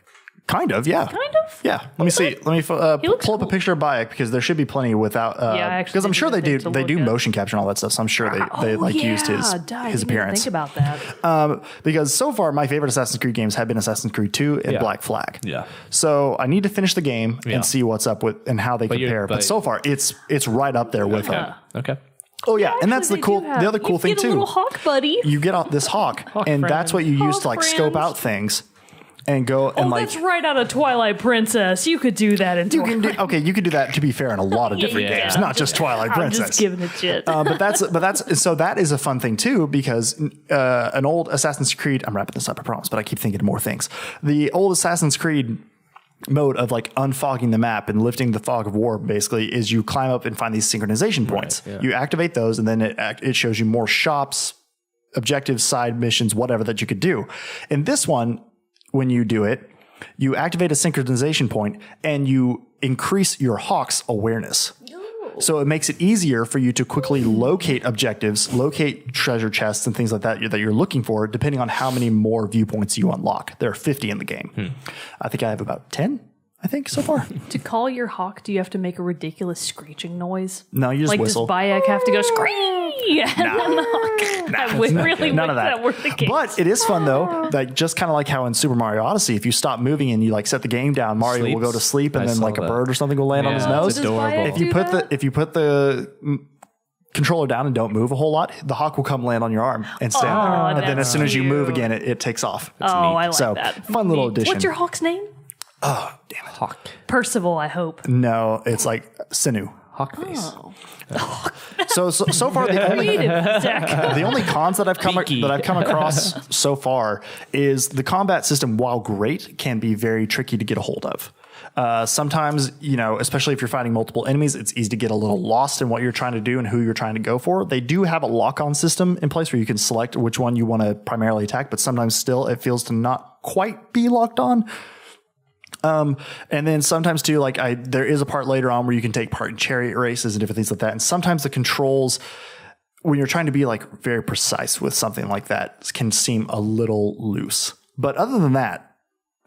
Kind of, yeah. Kind of? Yeah. Let me see. Let me pull up a picture of Bayek, because there should be plenty without. Because I'm sure they do motion capture and all that stuff. So I'm sure they used his appearance. Think about that. Because so far my favorite Assassin's Creed games have been Assassin's Creed 2 and Black Flag. Yeah. So I need to finish the game and see what's up with and how they compare. But so far it's right up there with them. Okay. Oh yeah, and that's the other cool thing too. You get a little hawk buddy. You get this hawk, and that's what you use to scope out things. And go and that's right out of Twilight Princess. You could do that in Twilight. You could do that, to be fair, in a lot of different games, not just Twilight Princess. I'm just giving it shit. But that is a fun thing too, because an old Assassin's Creed, I'm wrapping this up, I promise, but I keep thinking of more things. The old Assassin's Creed mode of unfogging the map and lifting the fog of war basically is you climb up and find these synchronization points. Right, you activate those, and then it shows you more shops, objectives, side missions, whatever that you could do. In this one, when you do it, you activate a synchronization point, and you increase your hawk's awareness. So it makes it easier for you to quickly locate objectives, locate treasure chests and things like that you're looking for, depending on how many more viewpoints you unlock. There are 50 in the game. I think I have about 10. So far. To call your hawk, do you have to make a ridiculous screeching noise? No, you just whistle. Does Bayek have to go scream? I would really none wish of that. that were the case. But it is fun though, like just kind of like how in Super Mario Odyssey, if you stop moving and you like set the game down, Mario will go to sleep, and then like a bird or something will land on his nose. It's adorable. If you put the controller down and don't move a whole lot, the hawk will come land on your arm and stand there. And then as soon as you move again, it takes off. It's neat. I like that. Fun little addition. What's your hawk's name? Oh, damn it. Hawk. Percival, I hope. No, it's like Sinew. Hawk face. Oh. So far the only cons that I've come across so far is the combat system, while great, can be very tricky to get a hold of. Sometimes, especially if you're fighting multiple enemies, it's easy to get a little lost in what you're trying to do and who you're trying to go for. They do have a lock-on system in place where you can select which one you want to primarily attack, but sometimes still it feels to not quite be locked on. And then sometimes too, there is a part later on where you can take part in chariot races and different things like that. And sometimes the controls, when you're trying to be very precise with something like that, can seem a little loose. But other than that,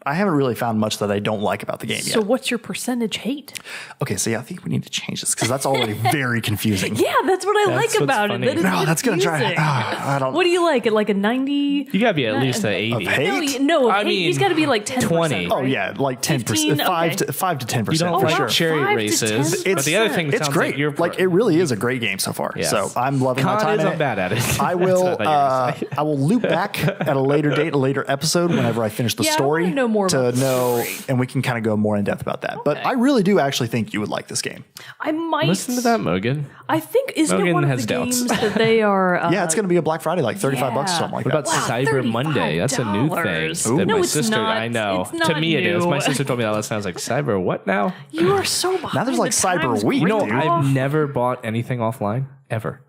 I haven't really found much that I don't like about the game yet. So what's your percentage hate? Okay, so I think we need to change this because that's already very confusing. Yeah, that's what I like about it. That it's no, that's going to try. I don't. What do you like? Like a 90? You got to be at least an 80. Of hate? No, I mean, he's got to be like 10%. 20. Right? Oh, yeah, like 10%. 5 to 10%. You don't like sure. chariot races. But the other thing it's great. It really is a great game so far. Yes. So I'm loving my time in it. I'm bad at it. I will loop back at a later date, a later episode, whenever I finish the story. I want to know more about know, and we can kind of go more in depth about that. Okay. But I really do actually think you would like this game. I might listen to that, Mogan. I think isn't it one of the games that they are? Yeah, it's going to be a Black Friday, like $35 or something like that. What about Cyber Monday? That's a new thing. That no, my it's sister, not. I know. It's not to me, new. it is. My sister told me that last time. I was like, Cyber what now? You are so behind. Now there's like Cyber Week. I've never bought anything offline ever.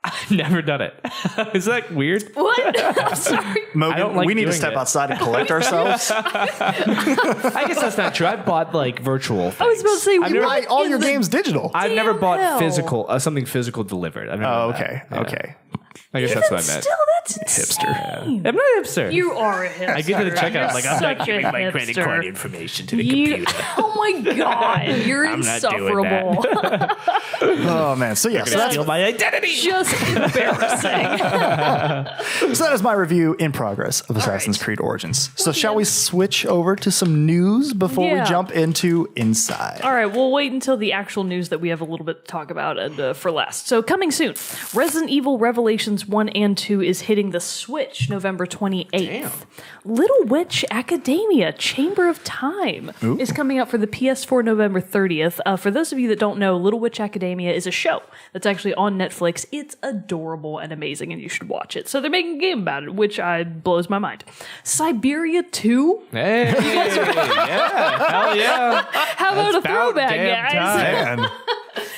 I've never done it. Is that weird? What? I'm sorry. Mogan, we need to step outside and collect ourselves. I guess that's not true. I've bought virtual things. I was about to say, you buy all your games digital. I've never bought physical, something physical delivered. I've never okay. Yeah. Okay. I guess that's what I meant. Still, that's hipster. insane. I'm not a hipster. You are a hipster. I get to the checkout. I'm not giving my credit card information to the computer. Oh my god, you're insufferable. Oh man, so that's my identity. Just embarrassing. So that is my review in progress of Assassin's Creed Origins. So shall we switch over to some news before we jump into Inside? All right, we'll wait until the actual news that we have a little bit to talk about and for last. So coming soon, Resident Evil Revelations 1 and 2 is hitting the Switch November 28th. Damn. Little Witch Academia Chamber of Time is coming out for the PS4 November 30th. For those of you that don't know, Little Witch Academia is a show that's actually on Netflix. It's adorable and amazing, and you should watch it. So they're making a game about it, which blows my mind. Siberia 2? Hey, hell yeah. How about a throwback, guys?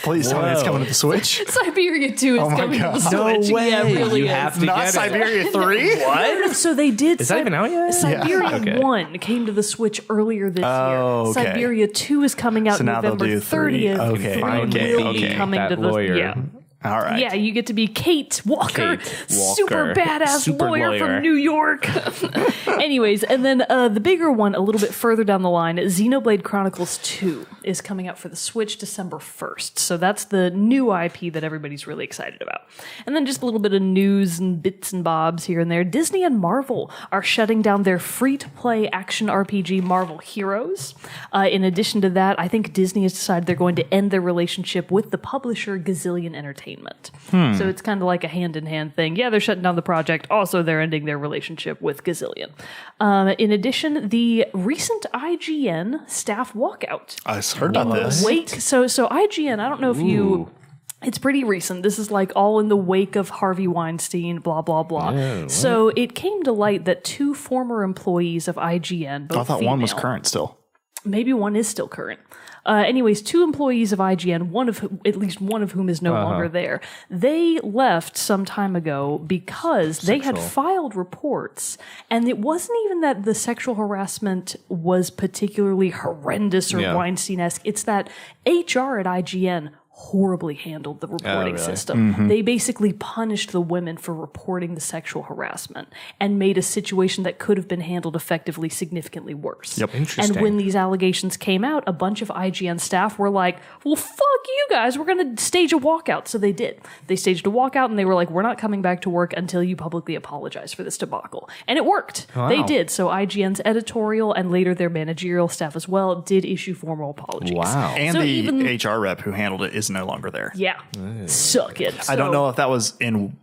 Please tell me it's coming to the Switch. Siberia 2 is coming to the Switch. No way. Yeah, it really you is. have to Not get Siberia 3? What? No, so they did. Is that even out yet? Siberia 1 came to the Switch earlier this year. Okay. Siberia 2 is coming out November 30th. Okay. Will be coming to the lawyer. Yeah. All right. Yeah, you get to be Kate Walker, super badass lawyer from New York. Anyways, and then the bigger one, a little bit further down the line, Xenoblade Chronicles 2 is coming out for the Switch December 1st. So that's the new IP that everybody's really excited about. And then just a little bit of news and bits and bobs here and there. Disney and Marvel are shutting down their free-to-play action RPG Marvel Heroes. In addition to that, I think Disney has decided they're going to end their relationship with the publisher Gazillion Entertainment. So it's kind of like a hand-in-hand thing. Yeah, they're shutting down the project. Also, they're ending their relationship with Gazillion. In addition, the recent IGN staff walkout. I heard about this. So IGN, I don't know if you... It's pretty recent. This is like all in the wake of Harvey Weinstein, blah, blah, blah. Yeah, so it came to light that two former employees of IGN, both I thought female, one was current still. Maybe one is still current. Anyways, 2 employees of IGN, at least one of whom is no longer there, they left some time ago because they had filed reports, and it wasn't even that the sexual harassment was particularly horrendous or Weinstein-esque. It's that HR at IGN horribly handled the reporting system. Mm-hmm. They basically punished the women for reporting the sexual harassment and made a situation that could have been handled effectively significantly worse. Yep. Interesting. And when these allegations came out, a bunch of IGN staff were like, well, fuck you guys, we're going to stage a walkout. So they did. They staged a walkout and they were like, we're not coming back to work until you publicly apologize for this debacle. And it worked. Wow. They did. So IGN's editorial and later their managerial staff as well did issue formal apologies. Wow. And so the HR rep who handled it is no longer there. Yeah. Suck it. I don't know if that was in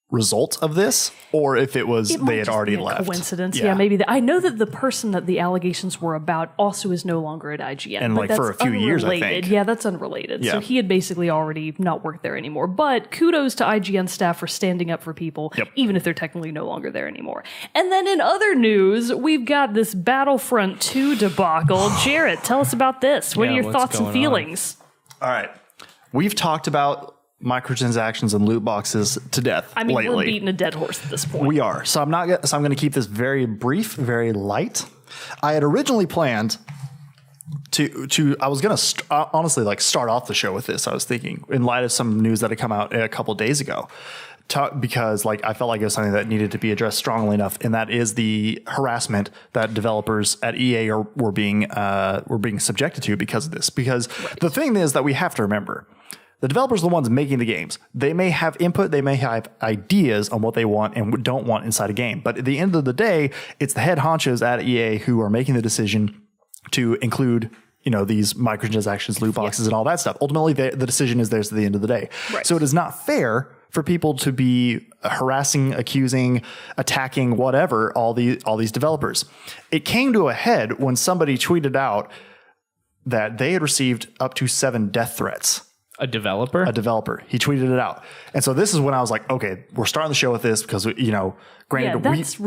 result of this or if it was they had already left. Coincidence. Yeah, maybe. I know that the person that the allegations were about also is no longer at IGN. And like for a few years, I think. Yeah, that's unrelated. Yeah. So he had basically already not worked there anymore. But kudos to IGN staff for standing up for people, even if they're technically no longer there anymore. And then in other news, we've got this Battlefront 2 debacle. Jerrett, tell us about this. What are your thoughts and feelings? All right. We've talked about microtransactions and loot boxes to death. I mean, lately. We're beating a dead horse at this point. We are. So I'm going to keep this very brief, very light. I had originally planned to I was going to honestly like start off the show with this. I was thinking in light of some news that had come out a couple days ago. Because like I felt like it was something that needed to be addressed strongly enough, and that is the harassment that developers at EA were being subjected to because of this. Because the thing is that we have to remember, the developers are the ones making the games. They may have input, they may have ideas on what they want and don't want inside a game, but at the end of the day, it's the head honchos at EA who are making the decision to include these microtransactions, loot boxes, and all that stuff. Ultimately, the decision is theirs at the end of the day. Right. So it is not fair for people to be harassing, accusing, attacking, whatever, all these developers. It came to a head when somebody tweeted out that they had received up to 7 death threats. A developer? A developer. He tweeted it out. And so this is when I was like, okay, we're starting the show with this because, granted, it's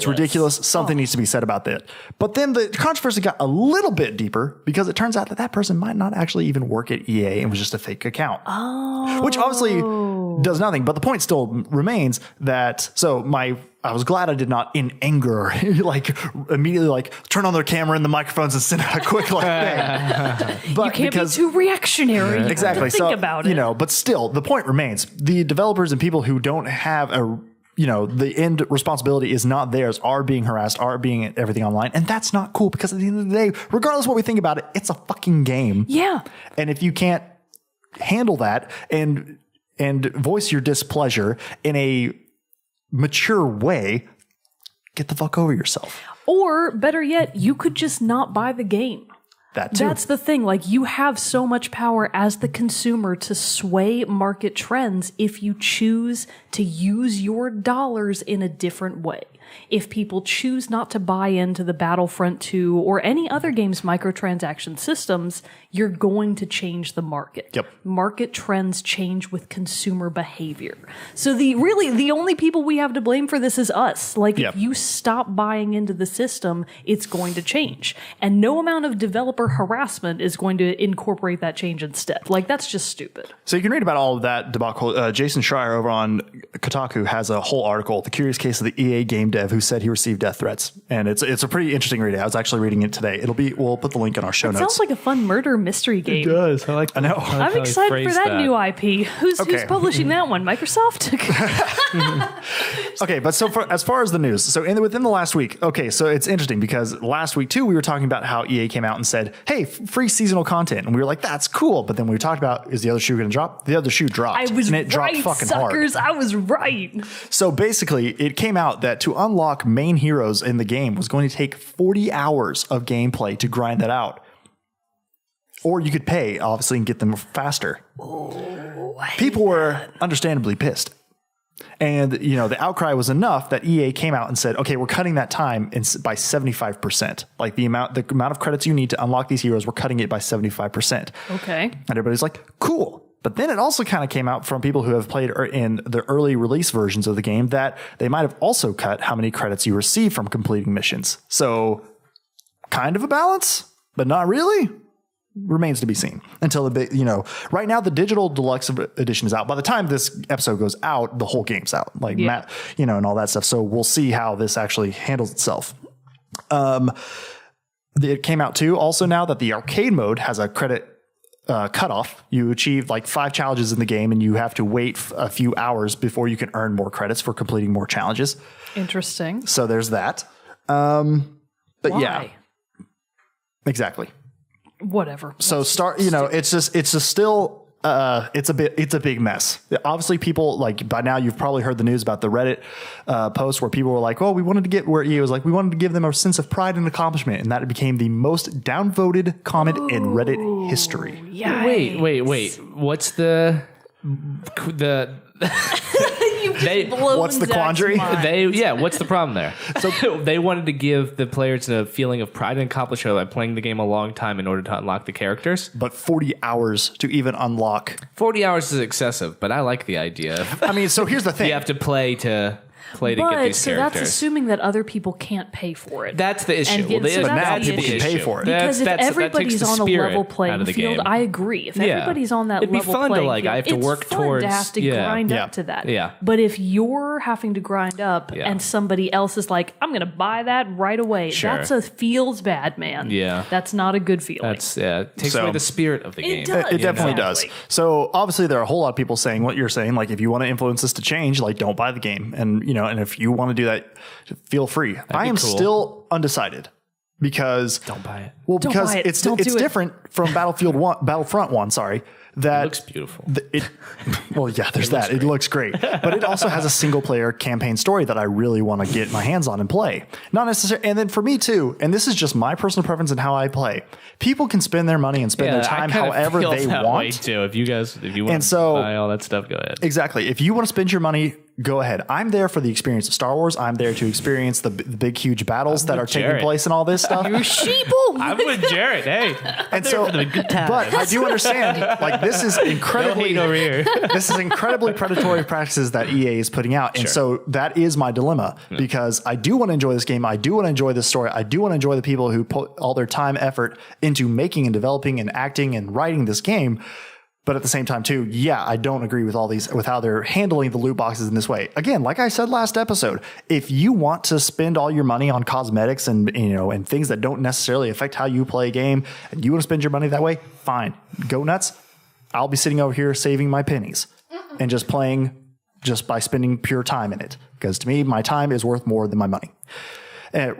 ridiculous. Something needs to be said about that. But then the controversy got a little bit deeper because it turns out that person might not actually even work at EA and was just a fake account. Oh. Which obviously does nothing. But the point still remains that, I was glad I did not in anger, immediately turn on their camera and the microphones and send out a quick thing. But you can't be too reactionary. Exactly. Think about it. But still the point remains, the developers and people who don't have the end responsibility is not theirs, are being harassed, are being everything online. And that's not cool because at the end of the day, regardless of what we think about it, it's a fucking game. Yeah. And if you can't handle that and voice your displeasure in a mature way, get the fuck over yourself. Or better yet, you could just not buy the game. That too. That's the thing. You have so much power as the consumer to sway market trends if you choose to use your dollars in a different way. If people choose not to buy into the Battlefront 2 or any other game's microtransaction systems, you're going to change the market. Yep. Market trends change with consumer behavior. So the only people we have to blame for this is us. If you stop buying into the system, it's going to change. And no amount of developer harassment is going to incorporate that change instead. That's just stupid. So you can read about all of that debacle. Jason Schreier over on Kotaku has a whole article, The Curious Case of the EA Game Dev Who Said He Received Death Threats. And it's a pretty interesting read. I was actually reading it today. We'll put the link in our show notes. Sounds like a fun murder mystery game. It does. I know. I'm excited for that new IP. Who's publishing that one? Microsoft? Okay, but as far as the news, so within the last week, so it's interesting because last week too, we were talking about how EA came out and said, hey, free seasonal content. And we were like, that's cool. But then we talked about, is the other shoe going to drop? The other shoe dropped. I was and it dropped right, fucking suckers. hard. I was right. So basically, it came out that to unlock main heroes in the game was going to take 40 hours of gameplay to grind that out. Or you could pay, obviously, and get them faster. People were understandably pissed. And, the outcry was enough that EA came out and said, okay, we're cutting that time by 75%. The amount of credits you need to unlock these heroes, we're cutting it by 75%. Okay. And everybody's like, cool. But then it also kind of came out from people who have played in the early release versions of the game that they might have also cut how many credits you receive from completing missions. So kind of a balance. but not really. Remains to be seen until right now the digital deluxe edition is out. By the time this episode goes out, the whole game's out, Matt, and all that stuff. So we'll see how this actually handles itself. It came out too. Also now that the arcade mode has a credit cutoff, you achieve like 5 challenges in the game and you have to wait a few hours before you can earn more credits for completing more challenges. Interesting. So there's that. But Why? yeah, exactly. Whatever. So it's just still, it's a big mess. Obviously people by now you've probably heard the news about the Reddit post where people were like, oh, we wanted to give them a sense of pride and accomplishment. And that became the most downvoted comment in Reddit history. Yeah. Wait. What's the what's the quandary? What's the problem there? So they wanted to give the players a feeling of pride and accomplishment by playing the game a long time in order to unlock the characters. But 40 hours to even unlock. 40 hours is excessive, but I like the idea. I mean, so here's the thing. You have to play to get these characters. That's assuming that other people can't pay for it. That's the issue. But now people can pay for it. Because if everybody's on a level playing field, I agree. If everybody's on that level playing field, I have to work towards. To have to grind up to that. Yeah. But if you're having to grind up and somebody else is like, I'm going to buy that right away, feels bad, man. Yeah. That's not a good feeling. It takes away the spirit of the game. It definitely does. So obviously there are a whole lot of people saying what you're saying. Like if you want to influence this to change, don't buy the game. And and if you want to do that, feel free. I am still undecided because don't buy it. Well, because it's different from Battlefront 1. Sorry. That it looks beautiful. There's that. It looks great. But it also has a single player campaign story that I really want to get my hands on and play. Not necessarily. And then for me too, and this is just my personal preference and how I play. People can spend their money and spend their time however they want. Too. If you want to buy all that stuff, go ahead. Exactly. If you want to spend your money, go ahead. I'm there for the experience of Star Wars. I'm there to experience the big, huge battles that are taking place and all this stuff. You're sheeple. I'm with Jerrett. Hey, and so, but I do understand. This is incredibly over here. This is incredibly predatory practices that EA is putting out, and so that is my dilemma because I do want to enjoy this game. I do want to enjoy this story. I do want to enjoy the people who put all their time, effort into making and developing and acting and writing this game. But at the same time, too, I don't agree with with how they're handling the loot boxes in this way. Again, like I said last episode, if you want to spend all your money on cosmetics and and things that don't necessarily affect how you play a game, and you want to spend your money that way, fine, go nuts. I'll be sitting over here saving my pennies and just playing just by spending pure time in it. Because to me, my time is worth more than my money. My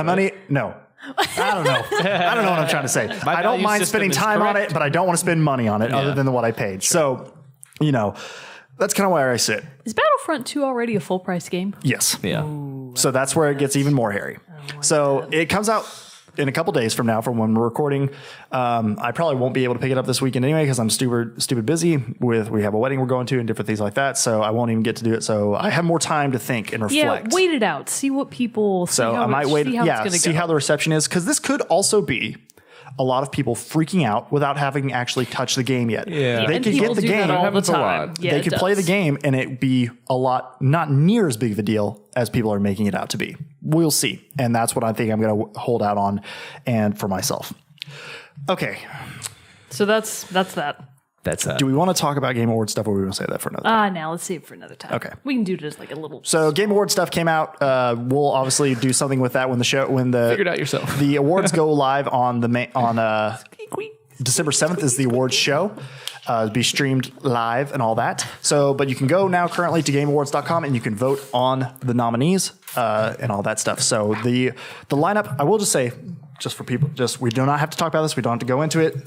money, no. I don't know. I don't know what I'm trying to say. I don't mind spending time on it, but I don't want to spend money on it other than what I paid. Sure. So, that's kind of where I sit. Is Battlefront II already a full price game? Yes. Yeah. Ooh, so that's where it gets even more hairy. So it comes out in a couple days from now from when we're recording. I probably won't be able to pick it up this weekend anyway because I'm stupid busy we have a wedding we're going to and different things like that. So I won't even get to do it. So I have more time to think and reflect. Yeah, wait it out. See what people see. So I might wait. See how the reception is because this could also be a lot of people freaking out without having actually touched the game yet. Yeah. They could get the game all the time. They could play the game and it be a lot, not near as big of a deal as people are making it out to be. We'll see. And that's what I think I'm going to hold out on and for myself. Okay. So that's that. Do we want to talk about Game Award stuff or we want to say that for another time? Now let's save it for another time. Okay. We can do just like a little. So Game Award stuff came out. We'll obviously do something with that when figure it out yourself. The awards go live on December 7th is the awards show. Be streamed live and all that. So, but you can go now currently to GameAwards.com and you can vote on the nominees and all that stuff. So the lineup, I will just say, just for people, we do not have to talk about this. We don't have to go into it.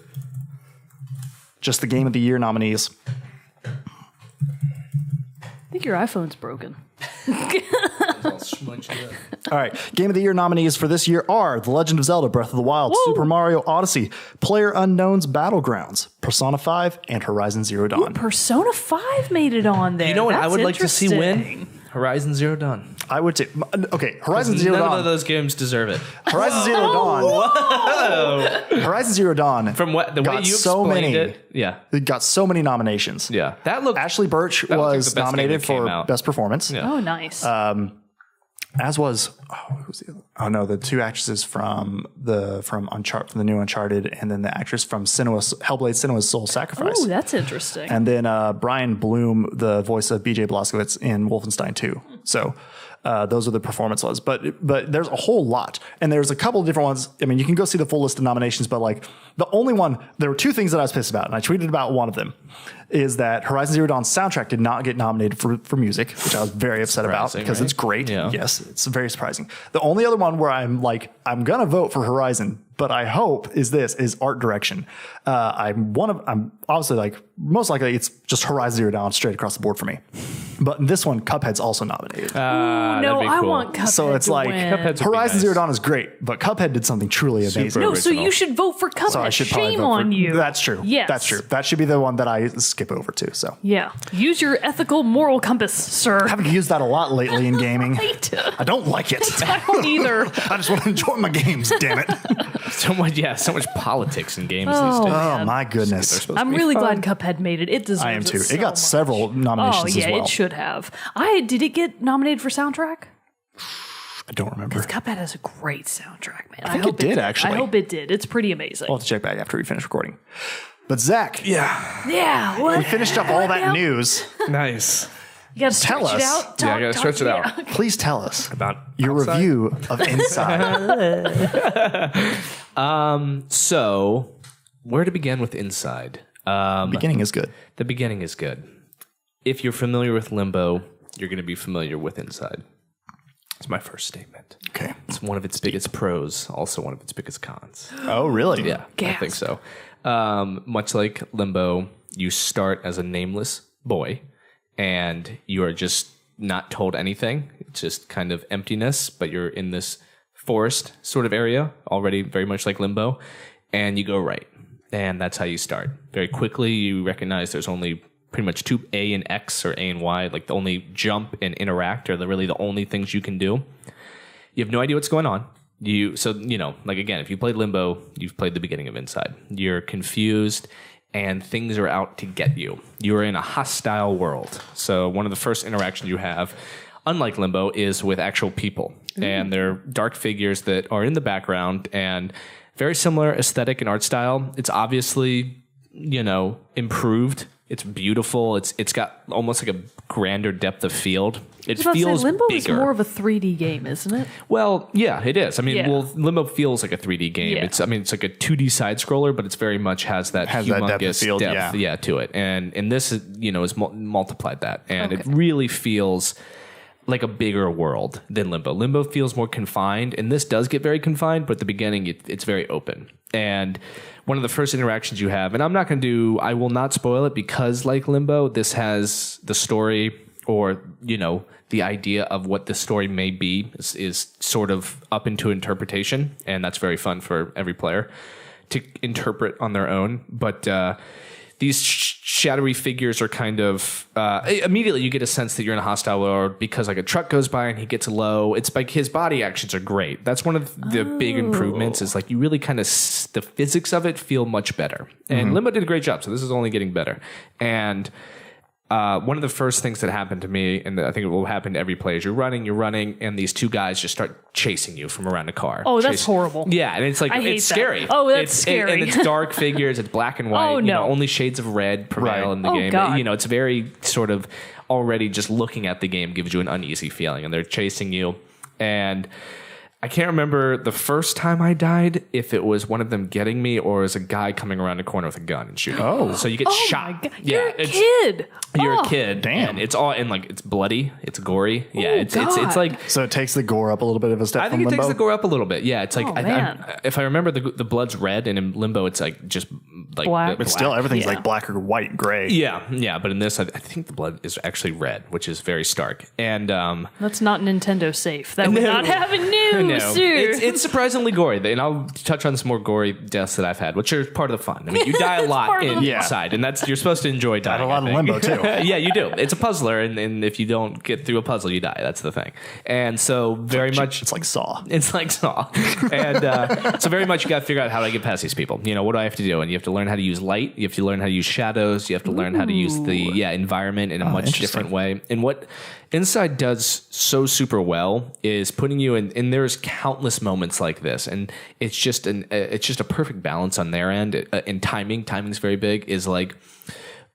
Just the Game of the Year nominees. I think your iPhone's broken. All right. Game of the Year nominees for this year are The Legend of Zelda Breath of the Wild, Super Mario Odyssey, PlayerUnknown's Battlegrounds, Persona 5, and Horizon Zero Dawn. Ooh, Persona 5 made it on there. You know what That's I would like to see win? Horizon Zero Dawn. I would say, okay, Horizon Zero Dawn. None of those games deserve it. Horizon Zero Dawn. Whoa. Horizon Zero Dawn. From what the way you explained it, it got so many nominations. Yeah, that looked. Ashley Birch was nominated for Best Performance. Yeah. Oh, nice. As was who's the other? Oh no, the two actresses from the new Uncharted, and then the actress from Hellblade: Senua's Soul Sacrifice. Oh, that's interesting. And then Brian Bloom, the voice of BJ Blazkowicz in Wolfenstein 2. So those are the performance ones. But there's a whole lot, and there's a couple of different ones. I mean, you can go see the full list of nominations, but like the only one, there were two things that I was pissed about, and I tweeted about one of them. Is that Horizon Zero Dawn's soundtrack did not get nominated for music, which I was very upset about because it's great. Yeah. Yes, it's very surprising. The only other one where I'm like, I'm going to vote for Horizon, but I hope is art direction. I'm obviously like, most likely it's just Horizon Zero Dawn straight across the board for me. But in this one, Cuphead's also nominated. No, I want Cuphead. So it's like Horizon Zero Dawn is great, but Cuphead did something truly amazing. No, so you should vote for Cuphead. So I should Shame on you. That's true. Yes. That's true. That should be the one that I skip over to. So yeah, use your ethical moral compass, sir. I haven't used that a lot lately in gaming. Right. I don't like it. I don't either. I just want to enjoy my games. Damn it. So much politics in games these days. Oh my goodness. I'm really glad Cuphead made it. It deserves it. I am too. It got several nominations as well. It should have. Did it get nominated for soundtrack? I don't remember. Because Cuphead has a great soundtrack, man. I think it did, actually. I hope it did. It's pretty amazing. I'll have to check back after we finish recording. But Zach. Yeah. What? We finished up all that news. Nice. You got to stretch it out. I got to stretch it out. Please tell us about your review of Inside. So, where to begin with Inside? Beginning is good. The beginning is good. If you're familiar with Limbo, you're going to be familiar with Inside. It's my first statement. Okay. It's one of its biggest pros, also one of its biggest cons. Oh, really? Yeah, I think so. Much like Limbo, you start as a nameless boy, and you are just not told anything. It's just kind of emptiness, but you're in this forest sort of area, already very much like Limbo, and you go right. And that's how you start. Very quickly, you recognize there's only pretty much two A and X or A and Y, like the only jump and interact are really the only things you can do. You have no idea what's going on. Like again, if you played Limbo, you've played the beginning of Inside. You're confused and things are out to get you. You're in a hostile world. So one of the first interactions you have, unlike Limbo, is with actual people. And they're dark figures that are in the background and very similar aesthetic and art style. It's obviously, improved. It's beautiful. It's got almost like a grander depth of field. It feels Limbo bigger. is more of a 3D game, isn't it? Well, yeah, it is. I mean, Limbo feels like a 3D game. Yeah. It's like a 2D side scroller, but it's very much has humongous that depth of field, to it. And this is multiplied that, and it really feels like a bigger world than Limbo. Limbo feels more confined, and this does get very confined, but at the beginning, it's very open. And one of the first interactions you have, and I will not spoil it because like Limbo, this has the story or, the idea of what the story may be is sort of up into interpretation. And that's very fun for every player to interpret on their own. But these shadowy figures are kind of immediately you get a sense that you're in a hostile world because like a truck goes by and he gets low. It's like his body actions are great. That's one of the big improvements is like you really kind of the physics of it feel much better. And Limbo did a great job. So this is only getting better. And one of the first things that happened to me, and I think it will happen to every player, is you're running, and these two guys just start chasing you from around a car. Oh, that's horrible. Yeah, and it's like, it's scary. Oh, that's scary. And it's dark figures, it's black and white. Oh, no. Only shades of red prevail in the game. God. It's very sort of already just looking at the game gives you an uneasy feeling, and they're chasing you. And I can't remember the first time I died, if it was one of them getting me or as a guy coming around a corner with a gun and shooting. Oh. So you get shot. My God. You're a kid. You're a kid. Damn. And it's all, and like, it's bloody. It's gory. Yeah. It's like. So it takes the gore up a little bit of a step. I think it takes the gore up a little bit. Yeah. It's like, man. if I remember the blood's red, and in Limbo, it's like just like black. But still, everything's like black or white, gray. Yeah. Yeah. But in this, I think the blood is actually red, which is very stark. And, that's not Nintendo safe. That would not have a new suit. It's surprisingly gory, and I'll touch on some more gory deaths that I've had, which are part of the fun. I mean, you die a lot inside, and you're supposed to enjoy dying. A lot of Limbo too. Yeah, you do. It's a puzzler, and if you don't get through a puzzle, you die. That's the thing. And so it's like Saw. It's like Saw, and so very much you got to figure out how to get past these people. What do I have to do? And you have to learn learn how to use light. You have to learn how to use shadows. You have to learn how to use the environment in a much different way. And what Inside does so super well is putting you in, and there's countless moments like this, and it's just a perfect balance on their end. And timing's very big. Is like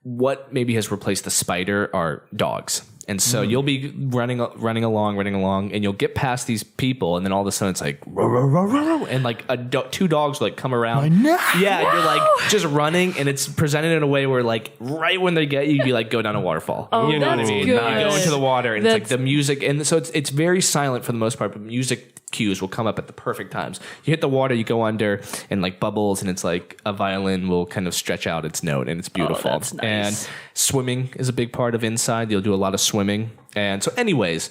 what maybe has replaced the spider are dogs. And so you'll be running along, and you'll get past these people, and then all of a sudden it's like, row, row, row, row, row, and like two dogs like come around. Yeah, you're like just running, and it's presented in a way where like right when they get you, you like go down a waterfall. You know what I mean? Good. You go into the water, and it's like the music, and so it's very silent for the most part, but music cues will come up at the perfect times. You hit the water, you go under, and like bubbles, and it's like a violin will kind of stretch out its note, and it's beautiful. That's nice. And swimming is a big part of Inside. You'll do a lot of swimming. And so anyways,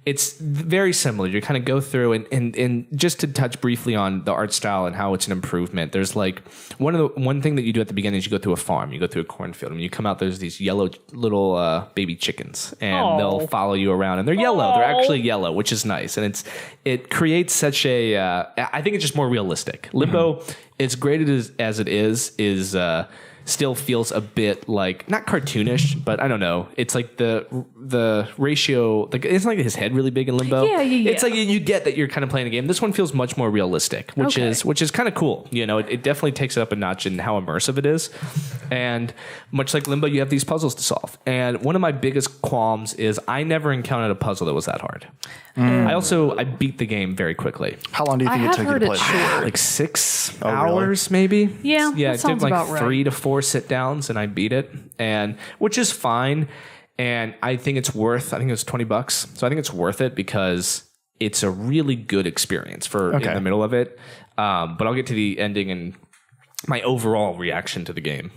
it's very similar. You kind of go through and just to touch briefly on the art style and how it's an improvement. There's like one thing that you do at the beginning is you go through a farm, you go through a cornfield, and when you come out, there's these yellow little baby chickens, and they'll follow you around, and they're yellow. They're actually yellow, which is nice, and it creates such a. I think it's just more realistic. Limbo, as great as it is. Still feels a bit like not cartoonish, but I don't know. It's like the ratio, like it's like his head really big in Limbo. Yeah. It's like you get that you're kind of playing a game. This one feels much more realistic, which is kind of cool. You know, it definitely takes it up a notch in how immersive it is. And much like Limbo, you have these puzzles to solve. And one of my biggest qualms is I never encountered a puzzle that was that hard. I beat the game very quickly. How long do you think it took you to play it? Like 6 hours, maybe. Yeah, it sounds took like about right. 3 to 4 sit downs, and I beat it, and which is fine. And I think it's worth. I think it was $20, so I think it's worth it because it's a really good experience in the middle of it. But I'll get to the ending and my overall reaction to the game.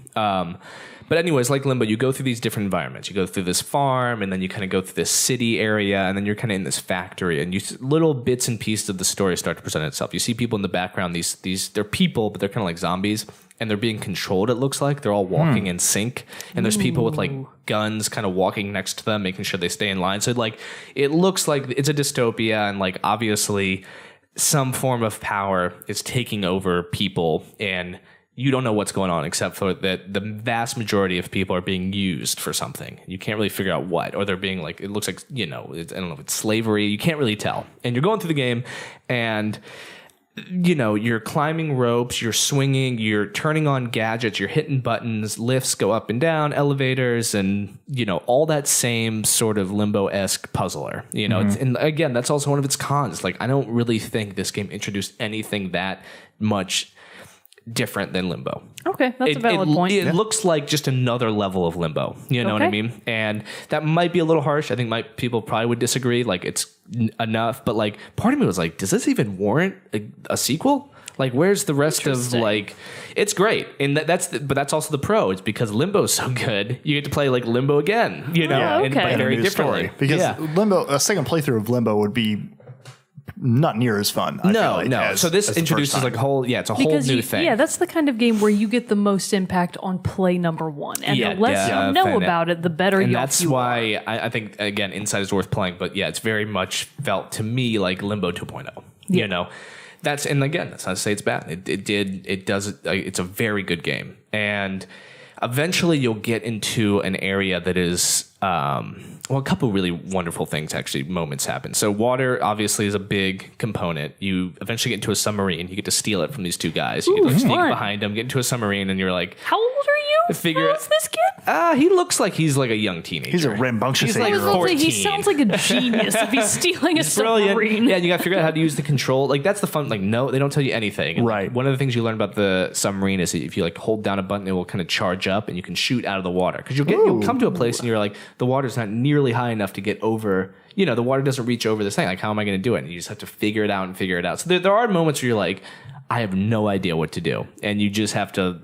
But anyways, like Limbo, you go through these different environments. You go through this farm, and then you kind of go through this city area, and then you're kind of in this factory, and little bits and pieces of the story start to present itself. You see people in the background. They're people, but they're kind of like zombies, and they're being controlled. It looks like they're all walking in sync, and there's people with like guns, kind of walking next to them, making sure they stay in line. So like it looks like it's a dystopia, and like obviously some form of power is taking over people, and you don't know what's going on except for that the vast majority of people are being used for something. You can't really figure out what, or they're being like, it looks like, I don't know if it's slavery. You can't really tell. And you're going through the game, and you're climbing ropes, you're swinging, you're turning on gadgets, you're hitting buttons, lifts go up and down, elevators, and all that same sort of Limbo-esque puzzler. And again, that's also one of its cons. Like, I don't really think this game introduced anything that much different than Limbo. Okay, that's a valid point. It looks like just another level of Limbo. You know what I mean? And that might be a little harsh. I think people probably would disagree. Like, it's enough, but like part of me was like, does this even warrant a sequel? Like, where's the rest of like? It's great, and but that's also the pro. It's because Limbo's so good, you get to play like Limbo again. And play very differently. Because Limbo, a second playthrough of Limbo would be not near as fun. No. So this introduces like a whole, it's a whole new thing. Yeah, that's the kind of game where you get the most impact on play number one. And the less you know about it, the better you are. And that's why I think, again, Inside is worth playing. But yeah, it's very much felt to me like Limbo 2.0. Yeah. And again, that's not to say it's bad. It's a very good game. And eventually you'll get into an area that is, a couple really wonderful moments happen. So water obviously is a big component. You eventually get into a submarine. You get to steal it from these two guys. You get to sneak behind them, get into a submarine, and you're like, how old are you? How old is this kid? He looks like he's like a young teenager. He's a rambunctious 14. He sounds like a genius if he's stealing a submarine. Yeah, and you got to figure out how to use the control. Like, that's the fun. Like, no, they don't tell you anything. And right. One of the things you learn about the submarine is that if you like hold down a button, it will kind of charge up, and you can shoot out of the water. Because you'll come to a place and you're like, the water's not nearly high enough to get over. The water doesn't reach over this thing. Like, how am I going to do it? And you just have to figure it out. So there are moments where you're like, I have no idea what to do. And you just have to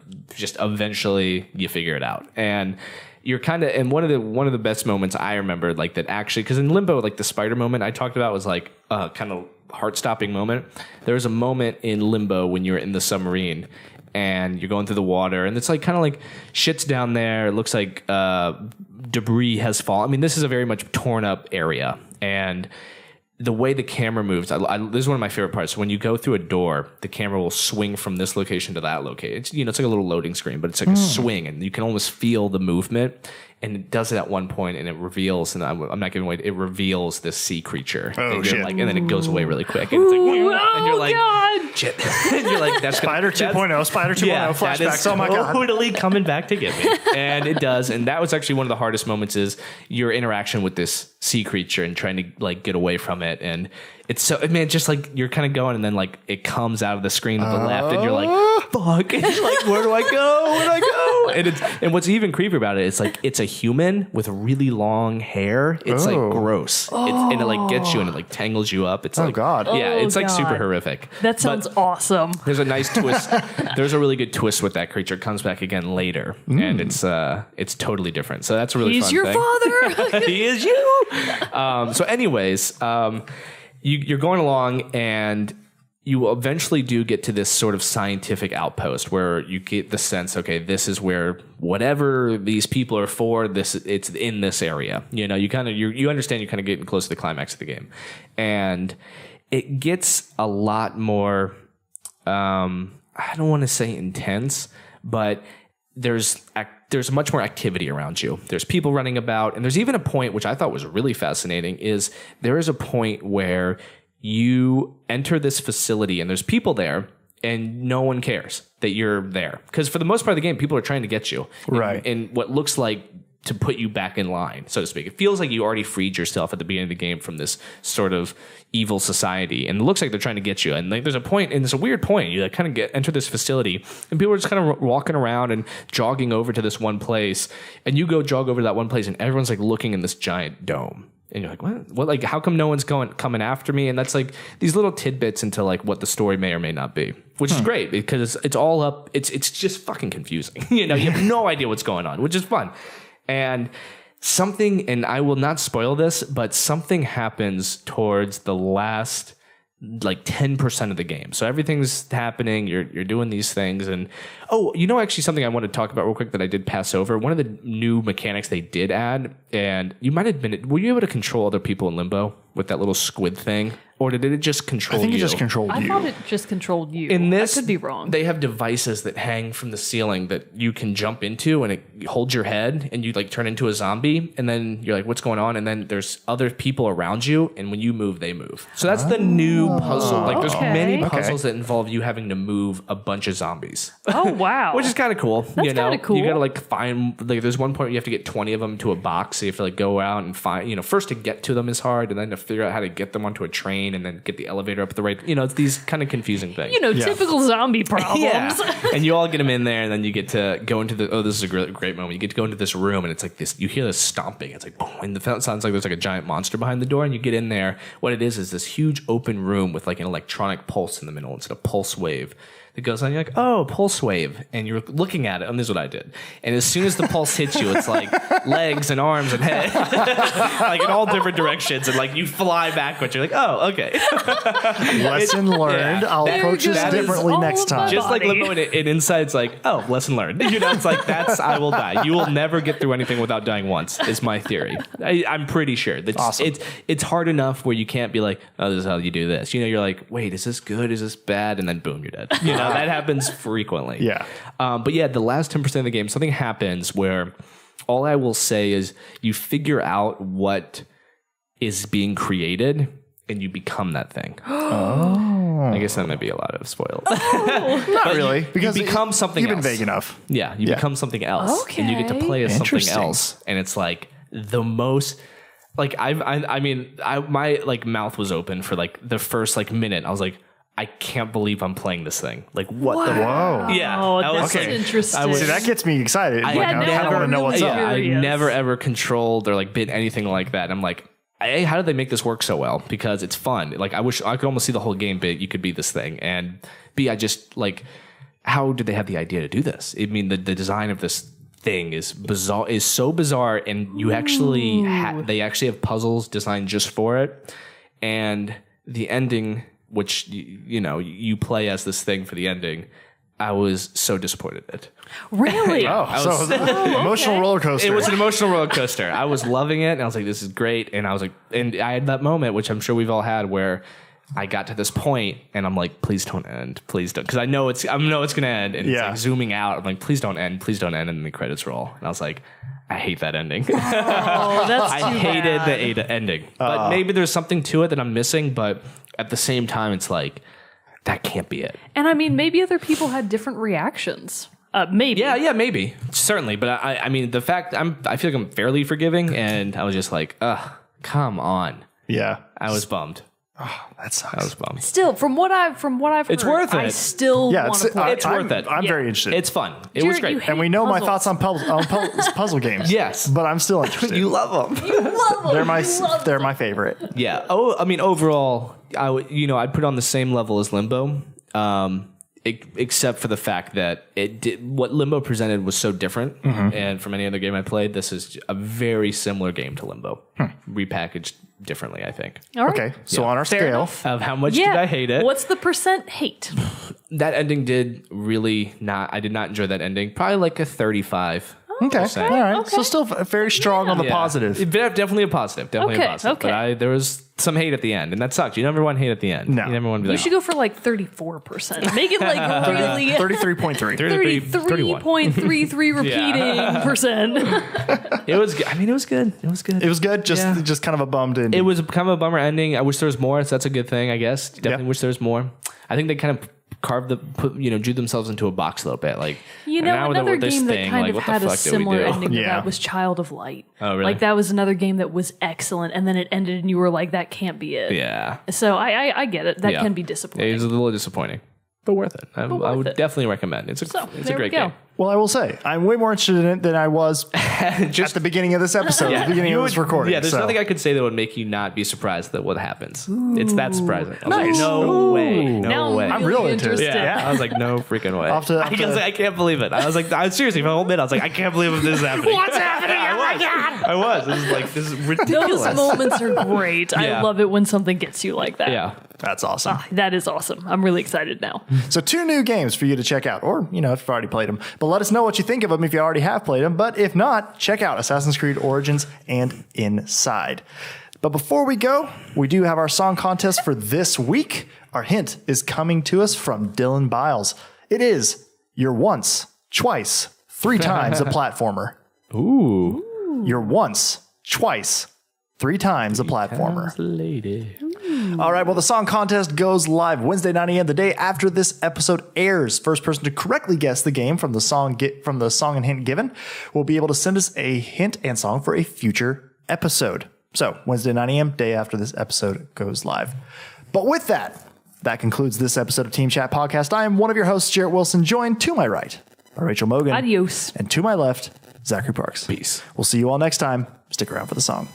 eventually you figure it out. And you're kind of, and one of the best moments I remember, like that actually, because in Limbo, like the spider moment I talked about was like a kind of heart-stopping moment. There was a moment in Limbo when you're in the submarine and you're going through the water, and it's like kind of like shit's down there. It looks like debris has fallen. I mean, this is a very much torn up area, and the way the camera moves, this is one of my favorite parts. When you go through a door, the camera will swing from this location to that location. It's, it's like a little loading screen, but it's like a swing, and you can almost feel the movement. And it does it at one point, and it reveals, and I'm not giving away, it reveals this sea creature. Oh, shit. Like, and then it goes away really quick. And it's like, and you're like, God. shit. And you're like, that's Spider 2.0, Spider 2.0 flashbacks. Oh my God. Totally coming back to get me. And it does. And that was actually one of the hardest moments, is your interaction with this sea creature and trying to like get away from it. And it's so, man, just like you're kind of going, and then like it comes out of the screen to the left, and you're like, fuck. And you're like, where do I go? Where do I go? And what's even creepier about it, it's like it's a human with really long hair. It's like gross. And it like gets you, and it like tangles you up. It's like, God. Yeah, it's like God. super horrific. That sounds awesome. There's a nice twist. There's a really good twist with that creature. It comes back again later, and it's totally different. So that's a really He's fun your thing. father. He is you. So anyways, you're going along, and you eventually do get to this sort of scientific outpost where you get the sense, okay, this is where whatever these people are for, it's in this area. You understand, you're kind of getting close to the climax of the game, and it gets a lot more. I don't want to say intense, but there's much more activity around you. There's people running about, and there's even a point which I thought was really fascinating, is there is a point where you enter this facility and there's people there and no one cares that you're there. Because for the most part of the game, people are trying to get you. Right. In what looks like to put you back in line, so to speak. It feels like you already freed yourself at the beginning of the game from this sort of evil society, and it looks like they're trying to get you. And like, there's a point, and it's a weird point. You like kind of enter this facility, and people are just kind of walking around and jogging over to this one place, and you go jog over to that one place, and everyone's like looking in this giant dome. And you're like, what? Like, how come no one's coming after me? And that's like these little tidbits into like what the story may or may not be, which is great because it's all up. It's just fucking confusing. You have no idea what's going on, which is fun. And something, and I will not spoil this, but something happens towards the last like 10% of the game. So everything's happening. You're doing these things. And actually something I want to talk about real quick that I did pass over. One of the new mechanics they did add, and you might have been, were you able to control other people in Limbo with that little squid thing? Or did it just control you? I think it just controlled you. I thought it just controlled you. In this, I could be wrong. They have devices that hang from the ceiling that you can jump into, and it holds your head, and you like turn into a zombie, and then you're like, what's going on? And then there's other people around you, and when you move, they move. So that's the new puzzle. Like there's many puzzles that involve you having to move a bunch of zombies. Oh, wow. Which is kind of cool. That's kind of cool. You got to like find, like there's one point where you have to get 20 of them to a box. So you have to like go out and find, first to get to them is hard, and then to figure out how to get them onto a train, and then get the elevator up the right, it's these kind of confusing things. Typical zombie problems. Yeah. And you all get them in there, and then you get to go into this is a great moment. You get to go into this room, and it's like this, you hear this stomping. It's like, boom, and it sounds like there's like a giant monster behind the door, and you get in there. What it is this huge open room with like an electronic pulse in the middle. It's a pulse wave that goes on. You're like, oh, pulse wave. And you're looking at it, and this is what I did. And as soon as the pulse hits you, it's like legs and arms and head, like in all different directions. And like you fly backwards. You're like, oh, okay. Lesson learned. I'll approach this differently next time. Just like Limbo, and inside's like, oh, lesson learned. It's like, I will die. You will never get through anything without dying once, is my theory. I'm pretty sure. That's awesome. It's hard enough where you can't be like, oh, this is how you do this. You're like, wait, is this good? Is this bad? And then boom, you're dead. That happens frequently. Yeah. But yeah, the last 10% of the game, something happens where all I will say is you figure out what is being created and you become that thing. I guess that might be a lot of spoilers. Not really. Because you become something else. You've been vague enough. Yeah, you become something else. Okay. And you get to play as something Interesting. else. And it's like the most... Like, my like mouth was open for like the first like minute. I was like, I can't believe I'm playing this thing. Like, what the... Whoa. Yeah. Oh, I was that's like, interesting. See, that gets me excited. I want to know what's up. I never ever controlled or like been anything like that. I'm like, A, how did they make this work so well? Because it's fun. Like, I wish I could almost see the whole game, but you could be this thing. And B, I just like, how did they have the idea to do this? I mean, the design of this thing is bizarre, is so bizarre, and you actually they actually have puzzles designed just for it, and the ending, which you play as this thing for the ending. I was so disappointed in it. Really? Emotional roller coaster. It was an emotional roller coaster. I was loving it, and I was like, "This is great." And I was like, and I had that moment, which I'm sure we've all had, where I got to this point, and I'm like, "Please don't end, please don't," because I know it's gonna end, and it's like zooming out. I'm like, "Please don't end, and then the credits roll." And I was like, I hate that ending. Oh, that's I hated the Ada ending, but maybe there's something to it that I'm missing. But at the same time, it's like that can't be it. And I mean, maybe other people had different reactions. Maybe. Yeah, maybe. Certainly. But I mean, the fact I feel like I'm fairly forgiving, and I was just like, ugh, come on. Yeah. I was bummed. Oh, that sucks. I was bummed. Still, from what I've heard, it's worth it. I still want to play. It's worth it. I'm very interested. It's fun. It was great. And we know my thoughts on puzzle games. Yes. But I'm still interested. You love them. You love them. They're my favorite. Yeah. Oh, I mean, overall, I'd put it on the same level as Limbo. Except for the fact that what Limbo presented was so different, and from any other game I played, this is a very similar game to Limbo, repackaged differently, I think. All right. Okay, so on our scale of how much did I hate it? What's the % hate? That ending did really not. I did not enjoy that ending. Probably like a 35. Okay. All right. Okay. So still very strong on the positive. Definitely a positive. Definitely a positive. Okay. But there was some hate at the end, and that sucked. You never want hate at the end. No. You never want to be You like, should go for like 34%. Make it like really 33.3. 33.33 repeating percent. It was good. I mean, it was good. It was good. It was good. Just kind of a bummed ending. It was kind of a bummer ending. I wish there was more. So that's a good thing, I guess. Definitely wish there was more. I think they kind of drew themselves into a box a little bit. Like, another game that kind of had a similar ending to Yeah. that was Child of Light. Oh, really? Like that was another game that was excellent, and then it ended, and you were like, that can't be it. Yeah. So I get it. That can be disappointing. It was a little disappointing, but worth it. I would definitely recommend. It's a great game. Well, I will say, I'm way more interested in it than I was at the beginning of this episode, the beginning of this recording. Yeah, there's nothing I could say that would make you not be surprised at what happens. It's that surprising. I was like, no way. No way. I'm really interested. Yeah. I was like, no freaking way. I can't believe it. I was like, seriously, for a whole minute, I was like, I can't believe this is happening. What's happening? Oh my God. I was. This is ridiculous. Those moments are great. Yeah. I love it when something gets you like that. Yeah. That's awesome. That is awesome. I'm really excited now. So 2 new games for you to check out, or, if you've already played them. But let us know what you think of them if you already have played them. But if not, check out Assassin's Creed Origins and Inside. But before we go, we do have our song contest for this week. Our hint is coming to us from Dylan Biles. It is You're Once, Twice, 3 times a platformer. Ooh. You're Once, Twice, 3 times a platformer. Lady. All right, well, the song contest goes live Wednesday 9 a.m. the day after this episode airs. First person to correctly guess the game from the song and hint given will be able to send us a hint and song for a future episode. So Wednesday 9 a.m., day after this episode goes live. But with that concludes this episode of Team Chat Podcast. I am one of your hosts, Jerrett Wilson, joined to my right by Rachel Mogan. Adios. And to my left, Zachary Parks. Peace. We'll see you all next time. Stick around for the song.